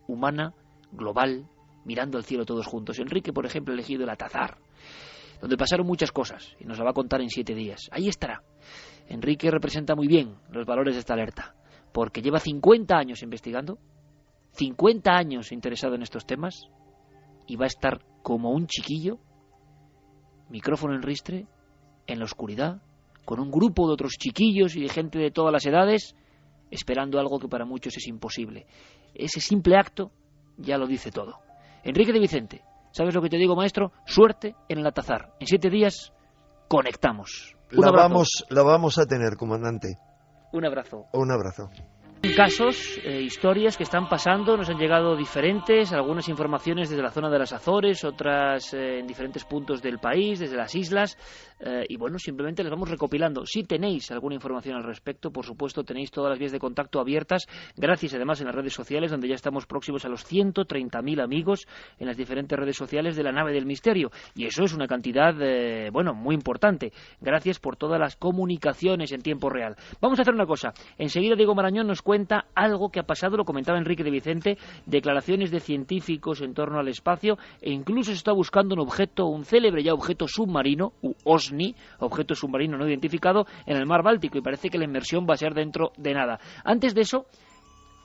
humana, global, mirando al cielo todos juntos. Enrique, por ejemplo, ha elegido el Atazar, donde pasaron muchas cosas, y nos la va a contar en 7 días. Ahí estará. Enrique representa muy bien los valores de esta alerta, porque lleva 50 años investigando, 50 años interesado en estos temas, y va a estar como un chiquillo, micrófono en ristre, en la oscuridad, con un grupo de otros chiquillos y de gente de todas las edades, esperando algo que para muchos es imposible. Ese simple acto ya lo dice todo. Enrique de Vicente, ¿sabes lo que te digo, maestro? Suerte en el Atazar. En 7 días conectamos. La vamos a tener, comandante. Un abrazo. Un abrazo. Casos, historias que están pasando, nos han llegado diferentes, algunas informaciones desde la zona de las Azores, otras en diferentes puntos del país, desde las islas, y bueno, simplemente las vamos recopilando. Si tenéis alguna información al respecto, por supuesto tenéis todas las vías de contacto abiertas, gracias además en las redes sociales, donde ya estamos próximos a los 130.000 amigos en las diferentes redes sociales de la Nave del Misterio, y eso es una cantidad, muy importante. Gracias por todas las comunicaciones en tiempo real. Vamos a hacer una cosa, enseguida Diego Marañón nos cuenta algo que ha pasado, lo comentaba Enrique de Vicente, declaraciones de científicos en torno al espacio, e incluso se está buscando un célebre ya objeto submarino, OSNI, objeto submarino no identificado, en el mar Báltico, y parece que la inmersión va a ser dentro de nada. Antes de eso,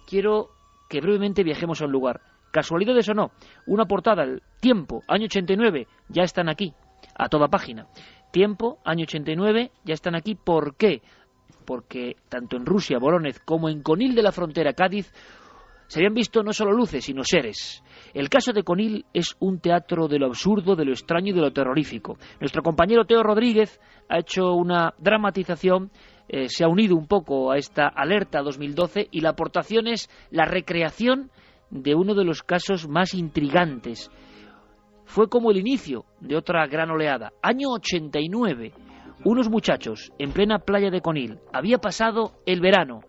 quiero que brevemente viajemos a un lugar. Casualidades o no, una portada, el Tiempo, año 89, ya están aquí, a toda página. Tiempo, año 89, ya están aquí. ¿Por qué? Porque tanto en Rusia, Vorónezh, como en Conil de la Frontera, Cádiz, se habían visto no solo luces, sino seres. El caso de Conil es un teatro de lo absurdo, de lo extraño y de lo terrorífico. Nuestro compañero Teo Rodríguez ha hecho una dramatización, se ha unido un poco a esta alerta 2012, y la aportación es la recreación de uno de los casos más intrigantes. Fue como el inicio de otra gran oleada. Año 89. Unos muchachos en plena playa de Conil, había pasado el verano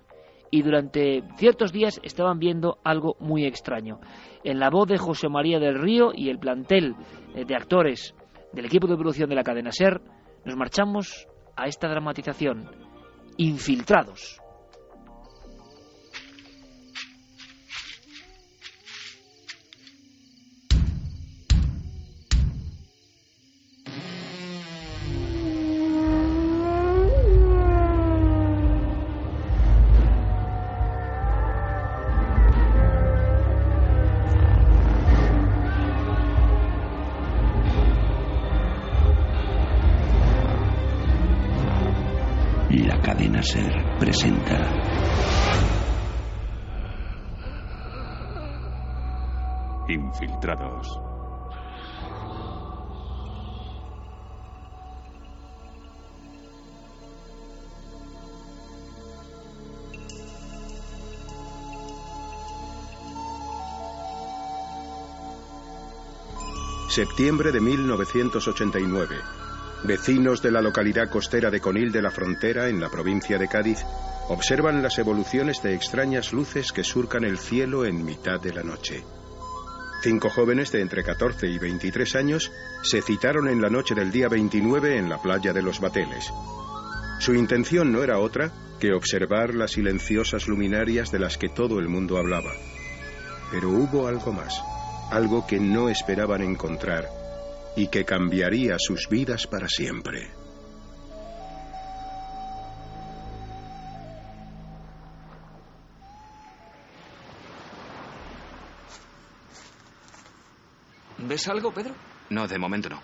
y durante ciertos días estaban viendo algo muy extraño. En la voz de José María del Río y el plantel de actores del equipo de producción de la cadena SER, nos marchamos a esta dramatización. Infiltrados. Cadena Ser presenta Infiltrados. Septiembre de 1989. Vecinos de la localidad costera de Conil de la Frontera, en la provincia de Cádiz, observan las evoluciones de extrañas luces que surcan el cielo en mitad de la noche. 5 jóvenes de entre 14 y 23 años se citaron en la noche del día 29 en la playa de Los Bateles. Su intención no era otra que observar las silenciosas luminarias de las que todo el mundo hablaba. Pero hubo algo más, algo que no esperaban encontrar y que cambiaría sus vidas para siempre. ¿Ves algo, Pedro? No, de momento no.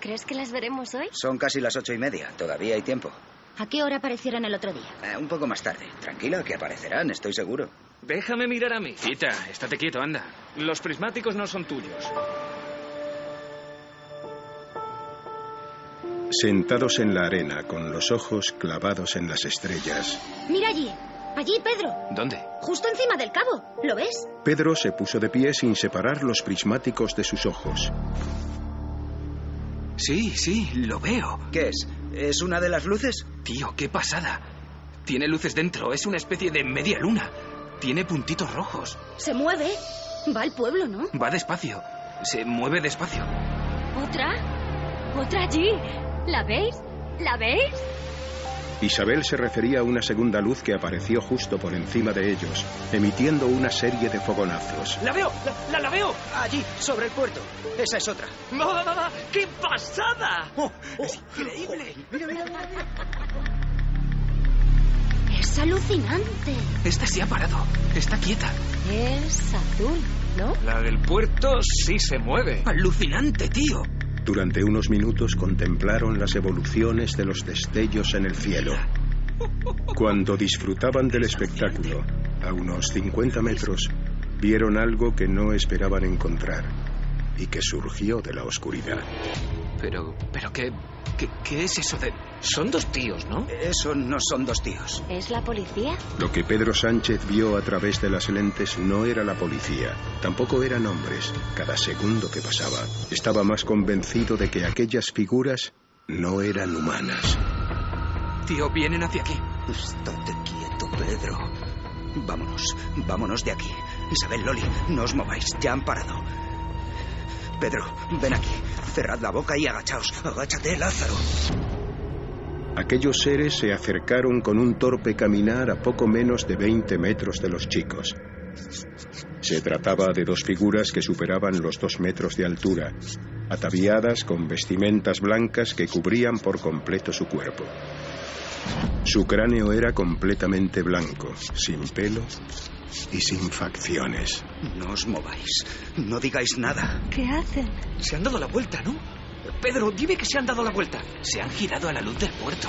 ¿Crees que las veremos hoy? Son casi las 8:30. Todavía hay tiempo. ¿A qué hora aparecieron el otro día? Un poco más tarde. Tranquila, que aparecerán, estoy seguro. Déjame mirar a mí. Quita, estate quieto, anda. Los prismáticos no son tuyos. Sentados en la arena, con los ojos clavados en las estrellas, Mira allí. Allí, Pedro. ¿Dónde? Justo encima del cabo. ¿Lo ves? Pedro se puso de pie sin separar los prismáticos de sus ojos. Sí, lo veo. ¿Qué es? ¿Es una de las luces? Tío, qué pasada. Tiene luces dentro, es una especie de media luna. Tiene puntitos rojos. Se mueve. Va al pueblo, ¿no? Va despacio. Se mueve despacio. ¿Otra? ¿Otra allí? ¿La veis? ¿La veis? Isabel se refería a una segunda luz que apareció justo por encima de ellos, emitiendo una serie de fogonazos. ¡La veo! ¡La veo! Allí, sobre el puerto. Esa es otra. ¡Va! ¡Qué pasada! ¡Es increíble! Mira. Es alucinante. Esta sí ha parado. Está quieta. Es azul, ¿no? La del puerto sí se mueve. ¡Alucinante, tío! Durante unos minutos contemplaron las evoluciones de los destellos en el cielo. Cuando disfrutaban del espectáculo, a unos 50 metros, vieron algo que no esperaban encontrar y que surgió de la oscuridad. Pero ¿qué es eso de...? Son 2 tíos, ¿no? Eso no son 2 tíos. ¿Es la policía? Lo que Pedro Sánchez vio a través de las lentes no era la policía, tampoco eran hombres. Cada segundo que pasaba, estaba más convencido de que aquellas figuras no eran humanas. Tío, vienen hacia aquí. Estate quieto, Pedro. Vámonos de aquí. Isabel, Loli, no os mováis, ya han parado. Pedro, ven aquí. Cerrad la boca y agachaos. Agáchate, Lázaro. Aquellos seres se acercaron con un torpe caminar a poco menos de 20 metros de los chicos. Se trataba de 2 figuras que superaban los 2 metros de altura, ataviadas con vestimentas blancas que cubrían por completo su cuerpo. Su cráneo era completamente blanco, sin pelo y sin facciones. No os mováis, no digáis nada. ¿Qué hacen? Se han dado la vuelta, ¿no? Pedro, dime que se han dado la vuelta. Se han girado a la luz del puerto.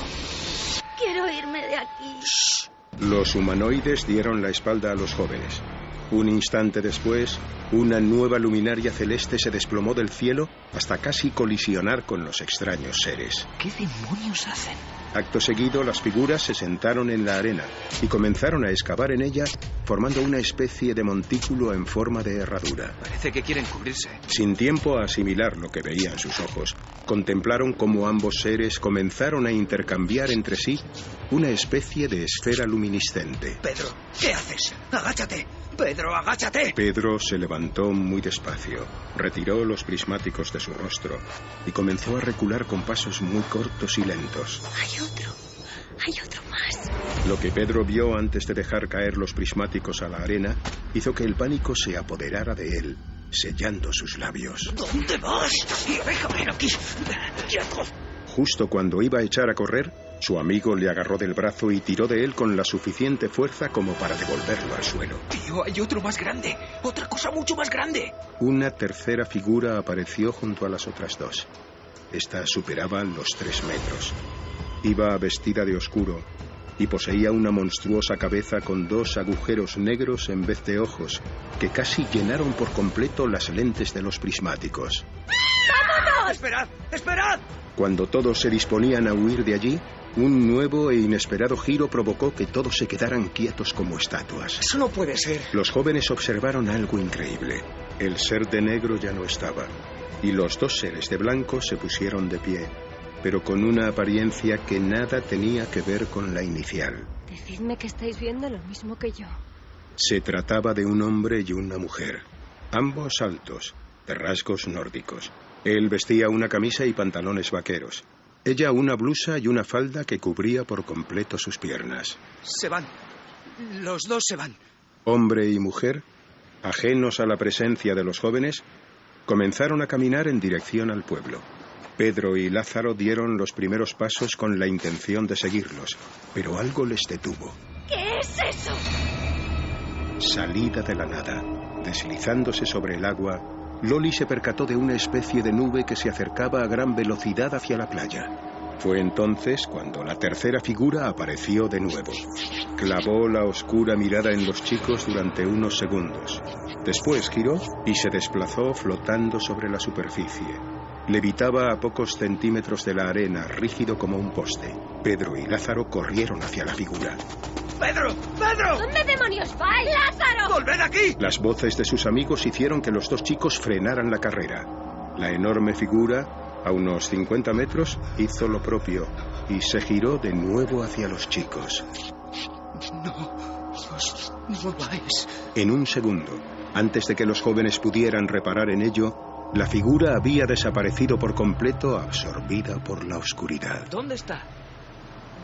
Quiero irme de aquí. Shh. Los humanoides dieron la espalda a los jóvenes. Un instante después, una nueva luminaria celeste se desplomó del cielo hasta casi colisionar con los extraños seres. ¿Qué demonios hacen? Acto seguido, las figuras se sentaron en la arena y comenzaron a excavar en ella, formando una especie de montículo en forma de herradura. Parece que quieren cubrirse. Sin tiempo a asimilar lo que veían sus ojos, contemplaron cómo ambos seres comenzaron a intercambiar entre sí una especie de esfera luminiscente. Pedro, ¿qué haces? ¡Agáchate! ¡Pedro, agáchate! Pedro se levantó muy despacio, retiró los prismáticos de su rostro y comenzó a recular con pasos muy cortos y lentos. Hay otro más. Lo que Pedro vio antes de dejar caer los prismáticos a la arena hizo que el pánico se apoderara de él, sellando sus labios. ¿Dónde vas? Déjame aquí. ¡Quieto! Justo cuando iba a echar a correr, su amigo le agarró del brazo y tiró de él con la suficiente fuerza como para devolverlo al suelo. Tío, hay otro más grande. Otra cosa mucho más grande. Una tercera figura apareció junto a las otras 2. Esta superaba los 3 metros. Iba vestida de oscuro y poseía una monstruosa cabeza con 2 agujeros negros en vez de ojos, que casi llenaron por completo las lentes de los prismáticos. ¡Vámonos! ¡Esperad! ¡Esperad! Cuando todos se disponían a huir de allí, un nuevo e inesperado giro provocó que todos se quedaran quietos como estatuas. ¡Eso no puede ser! Los jóvenes observaron algo increíble. El ser de negro ya no estaba, y los 2 seres de blanco se pusieron de pie, pero con una apariencia que nada tenía que ver con la inicial. Decidme que estáis viendo lo mismo que yo. Se trataba de un hombre y una mujer, ambos altos, de rasgos nórdicos. Él vestía una camisa y pantalones vaqueros. Ella una blusa y una falda que cubría por completo sus piernas. Se van. Los 2 se van. Hombre y mujer, ajenos a la presencia de los jóvenes, comenzaron a caminar en dirección al pueblo. Pedro y Lázaro dieron los primeros pasos con la intención de seguirlos, pero algo les detuvo. ¿Qué es eso? Salida de la nada, deslizándose sobre el agua, Loli se percató de una especie de nube que se acercaba a gran velocidad hacia la playa. Fue entonces cuando la tercera figura apareció de nuevo. Clavó la oscura mirada en los chicos durante unos segundos. Después giró y se desplazó flotando sobre la superficie. Levitaba a pocos centímetros de la arena, rígido como un poste. Pedro y Lázaro corrieron hacia la figura. ¡Pedro! ¡Pedro! ¿Dónde demonios vais? ¡Lázaro! ¡Volved aquí! Las voces de sus amigos hicieron que los 2 chicos frenaran la carrera. La enorme figura, a unos 50 metros, hizo lo propio y se giró de nuevo hacia los chicos. No os mováis. En un segundo, antes de que los jóvenes pudieran reparar en ello, la figura había desaparecido por completo, absorbida por la oscuridad. ¿Dónde está?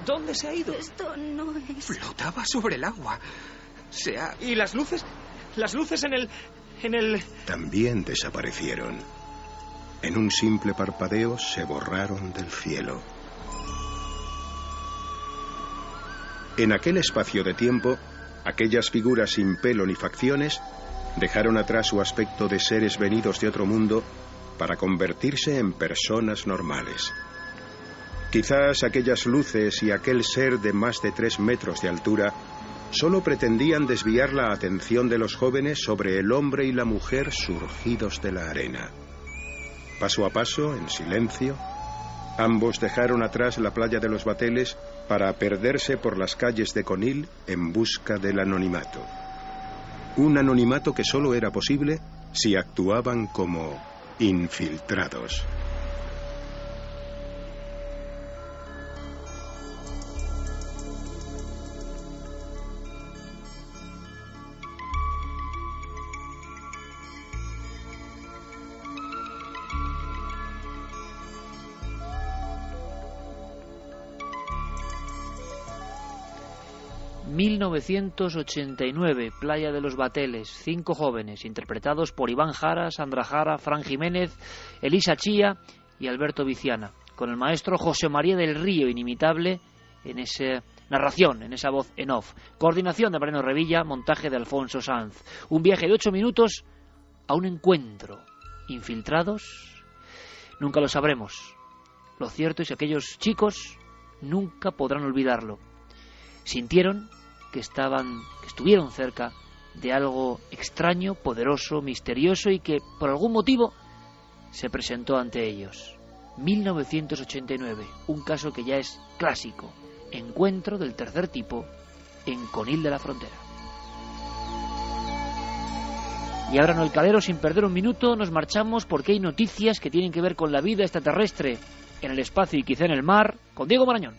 ¿Dónde se ha ido? Esto no es... Flotaba sobre el agua. ¿Y las luces? Las luces en el... También desaparecieron. En un simple parpadeo se borraron del cielo. En aquel espacio de tiempo, aquellas figuras sin pelo ni facciones dejaron atrás su aspecto de seres venidos de otro mundo para convertirse en personas normales. Quizás aquellas luces y aquel ser de más de 3 metros de altura solo pretendían desviar la atención de los jóvenes sobre el hombre y la mujer surgidos de la arena. Paso a paso, en silencio, ambos dejaron atrás la playa de los Bateles para perderse por las calles de Conil en busca del anonimato. Un anonimato que solo era posible si actuaban como infiltrados. ...1989, Playa de los Bateles, 5 jóvenes, interpretados por Iván Jara, Sandra Jara, Fran Jiménez, Elisa Chía y Alberto Viciana, con el maestro José María del Río, inimitable en esa narración, en esa voz en off. Coordinación de Mariano Revilla, montaje de Alfonso Sanz. Un viaje de 8 minutos a un encuentro. ¿Infiltrados? Nunca lo sabremos. Lo cierto es que aquellos chicos nunca podrán olvidarlo. Sintieron que estuvieron cerca de algo extraño, poderoso, misterioso y que por algún motivo se presentó ante ellos. 1989, un caso que ya es clásico. Encuentro del tercer tipo en Conil de la Frontera. Y ahora, no, el Calero, sin perder un minuto, nos marchamos porque hay noticias que tienen que ver con la vida extraterrestre en el espacio y quizá en el mar, con Diego Marañón.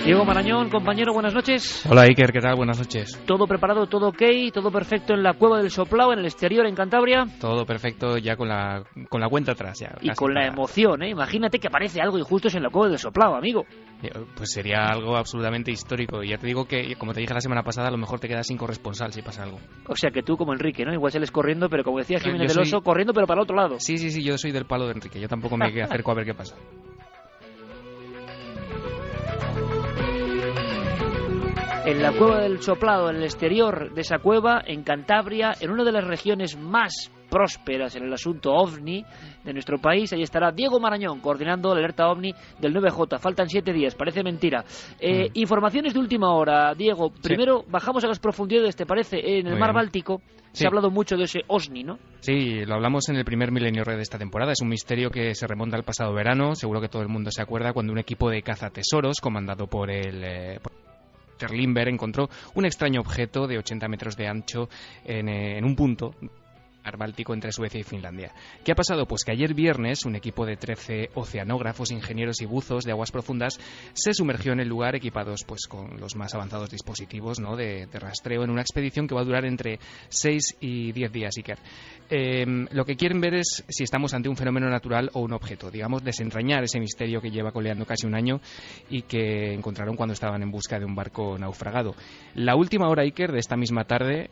Diego Marañón, compañero, buenas noches. Hola Iker, ¿qué tal? Buenas noches. ¿Todo preparado, todo ok? ¿Todo perfecto en la Cueva del Soplao, en el exterior, en Cantabria? Todo perfecto, ya con la cuenta atrás. Ya, y con la emoción, ¿eh? Imagínate que aparece algo injusto en la Cueva del Soplao, amigo. Pues sería algo absolutamente histórico. Y ya te digo que, como te dije la semana pasada, a lo mejor te quedas sin corresponsal si pasa algo. O sea que tú como Enrique, ¿no? Igual sales corriendo, pero como decía Jiménez del Oso, corriendo pero para el otro lado. Sí, yo soy del palo de Enrique. Yo tampoco me acerco a ver qué pasa. En la Cueva del Soplao, en el exterior de esa cueva, en Cantabria, en una de las regiones más prósperas en el asunto OVNI de nuestro país. Ahí estará Diego Marañón coordinando la alerta OVNI del 9J. Faltan 7 días, parece mentira. Informaciones de última hora, Diego. Primero bajamos a las profundidades, ¿te parece? En el mar Báltico se ha hablado mucho de ese OSNI, ¿no? Sí, lo hablamos en el primer Milenio Red de esta temporada. Es un misterio que se remonta al pasado verano. Seguro que todo el mundo se acuerda cuando un equipo de cazatesoros comandado por Peter Lindbergh encontró un extraño objeto de 80 metros de ancho en un punto mar Báltico entre Suecia y Finlandia. ¿Qué ha pasado? Pues que ayer viernes un equipo de 13 oceanógrafos, ingenieros y buzos de aguas profundas se sumergió en el lugar equipados pues con los más avanzados dispositivos, ¿no?, de rastreo en una expedición que va a durar entre 6 y 10 días, Iker. Lo que quieren ver es si estamos ante un fenómeno natural o un objeto, digamos, desentrañar ese misterio que lleva coleando casi un año y que encontraron cuando estaban en busca de un barco naufragado. La última hora, Iker, de esta misma tarde,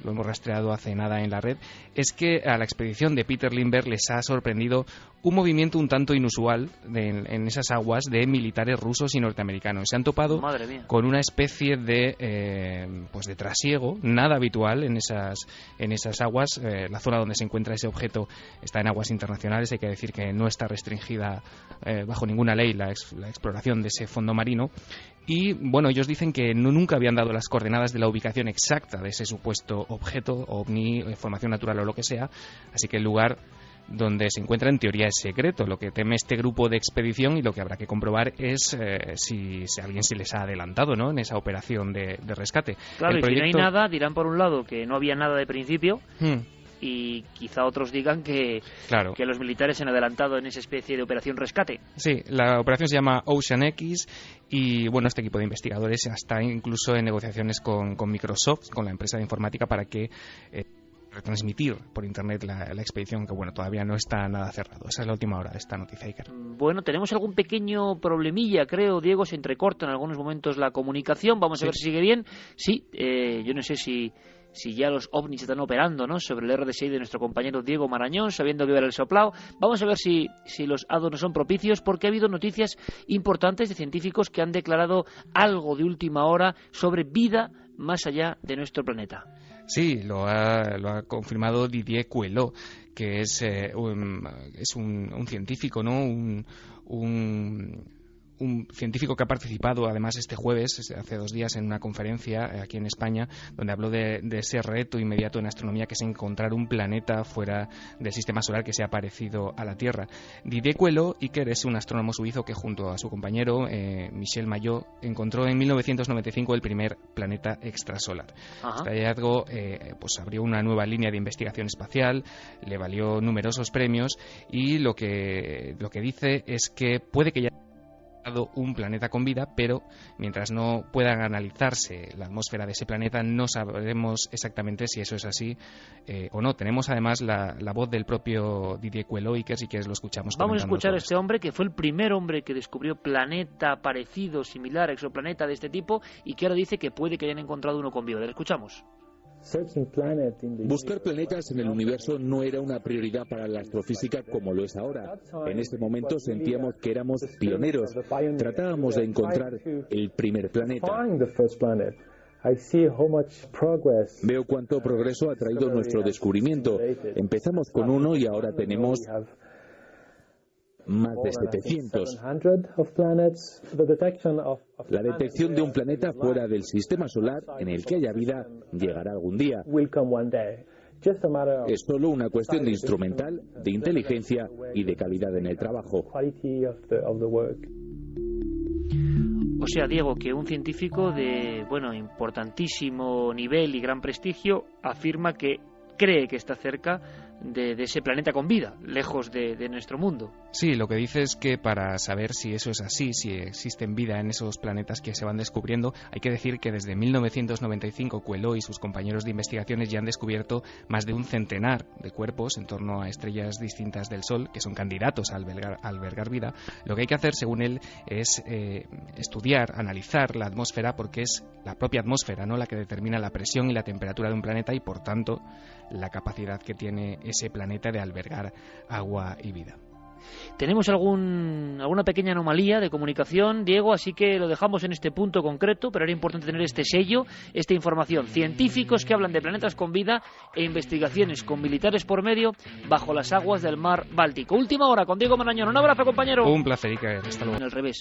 lo hemos rastreado hace nada en la red, es que a la expedición de Peter Lindbergh les ha sorprendido un movimiento un tanto inusual en esas aguas de militares rusos y norteamericanos. Se han topado con una especie de trasiego, nada habitual en esas aguas. La zona donde se encuentra ese objeto está en aguas internacionales. Hay que decir que no está restringida bajo ninguna ley la exploración de ese fondo marino. Y bueno, ellos dicen que nunca habían dado las coordenadas de la ubicación exacta de ese supuesto objeto, ovni, formación natural o lo que sea, así que el lugar donde se encuentra en teoría es secreto. Lo que teme este grupo de expedición y lo que habrá que comprobar es si alguien se les ha adelantado, ¿no?, en esa operación de rescate. Claro, y si no hay nada, dirán por un lado que no había nada de principio, y quizá otros digan que los militares se han adelantado en esa especie de operación rescate. Sí, la operación se llama Ocean X y bueno, este equipo de investigadores está incluso en negociaciones con Microsoft, con la empresa de informática, para que retransmitir por internet la expedición, que bueno, todavía no está nada cerrado. Esa es la última hora de esta noticia, Iker. Bueno, tenemos algún pequeño problemilla, creo, Diego, se entrecorta en algunos momentos la comunicación. Vamos a ver si sigue bien. Sí, yo no sé si ya los ovnis están operando, ¿no?, sobre el RDSI de nuestro compañero Diego Marañón, sabiendo que era el soplao. Vamos a ver si los hados no son propicios, porque ha habido noticias importantes de científicos que han declarado algo de última hora sobre vida más allá de nuestro planeta. Sí, lo ha confirmado Didier Queloz, que es un científico, ¿no?, un científico que ha participado además este jueves, hace 2 días, en una conferencia aquí en España, donde habló de ese reto inmediato en astronomía, que es encontrar un planeta fuera del sistema solar que sea parecido a la Tierra. Didier Queloz, Iker, es un astrónomo suizo que junto a su compañero Michel Maillot encontró en 1995 el primer planeta extrasolar. Este hallazgo pues abrió una nueva línea de investigación espacial, le valió numerosos premios, y lo que dice es que puede que ya un planeta con vida, pero mientras no puedan analizarse la atmósfera de ese planeta, no sabremos exactamente si eso es así o no. Tenemos además la voz del propio Didier Queloz, que si quieres lo escuchamos. Vamos a escuchar a este hombre, que fue el primer hombre que descubrió planeta parecido, similar, exoplaneta de este tipo, y que ahora dice que puede que hayan encontrado uno con vida. Le escuchamos. Buscar planetas en el universo no era una prioridad para la astrofísica como lo es ahora. En ese momento sentíamos que éramos pioneros. Tratábamos de encontrar el primer planeta. Veo cuánto progreso ha traído nuestro descubrimiento. Empezamos con uno y ahora tenemos más de 700. La detección de un planeta fuera del sistema solar en el que haya vida llegará algún día. Es solo una cuestión de instrumental, de inteligencia y de calidad en el trabajo. O sea, Diego, que un científico de, importantísimo nivel y gran prestigio afirma que cree que está cerca de ese planeta con vida, lejos de nuestro mundo. Sí, lo que dice es que para saber si eso es así, si existen vida en esos planetas que se van descubriendo, hay que decir que desde 1995 Queloz y sus compañeros de investigaciones ya han descubierto más de un centenar de cuerpos en torno a estrellas distintas del Sol que son candidatos a albergar vida. Lo que hay que hacer, según él, es estudiar, analizar la atmósfera, porque es la propia atmósfera, ¿no?, la que determina la presión y la temperatura de un planeta y, por tanto, la capacidad que tiene ese planeta de albergar agua y vida. Tenemos alguna pequeña anomalía de comunicación, Diego, así que lo dejamos en este punto concreto, pero era importante tener este sello, esta información. Científicos que hablan de planetas con vida e investigaciones con militares por medio bajo las aguas del mar Báltico. Última hora con Diego Marañón. Un abrazo, compañero. Un placer, Iker. Hasta luego. En el revés.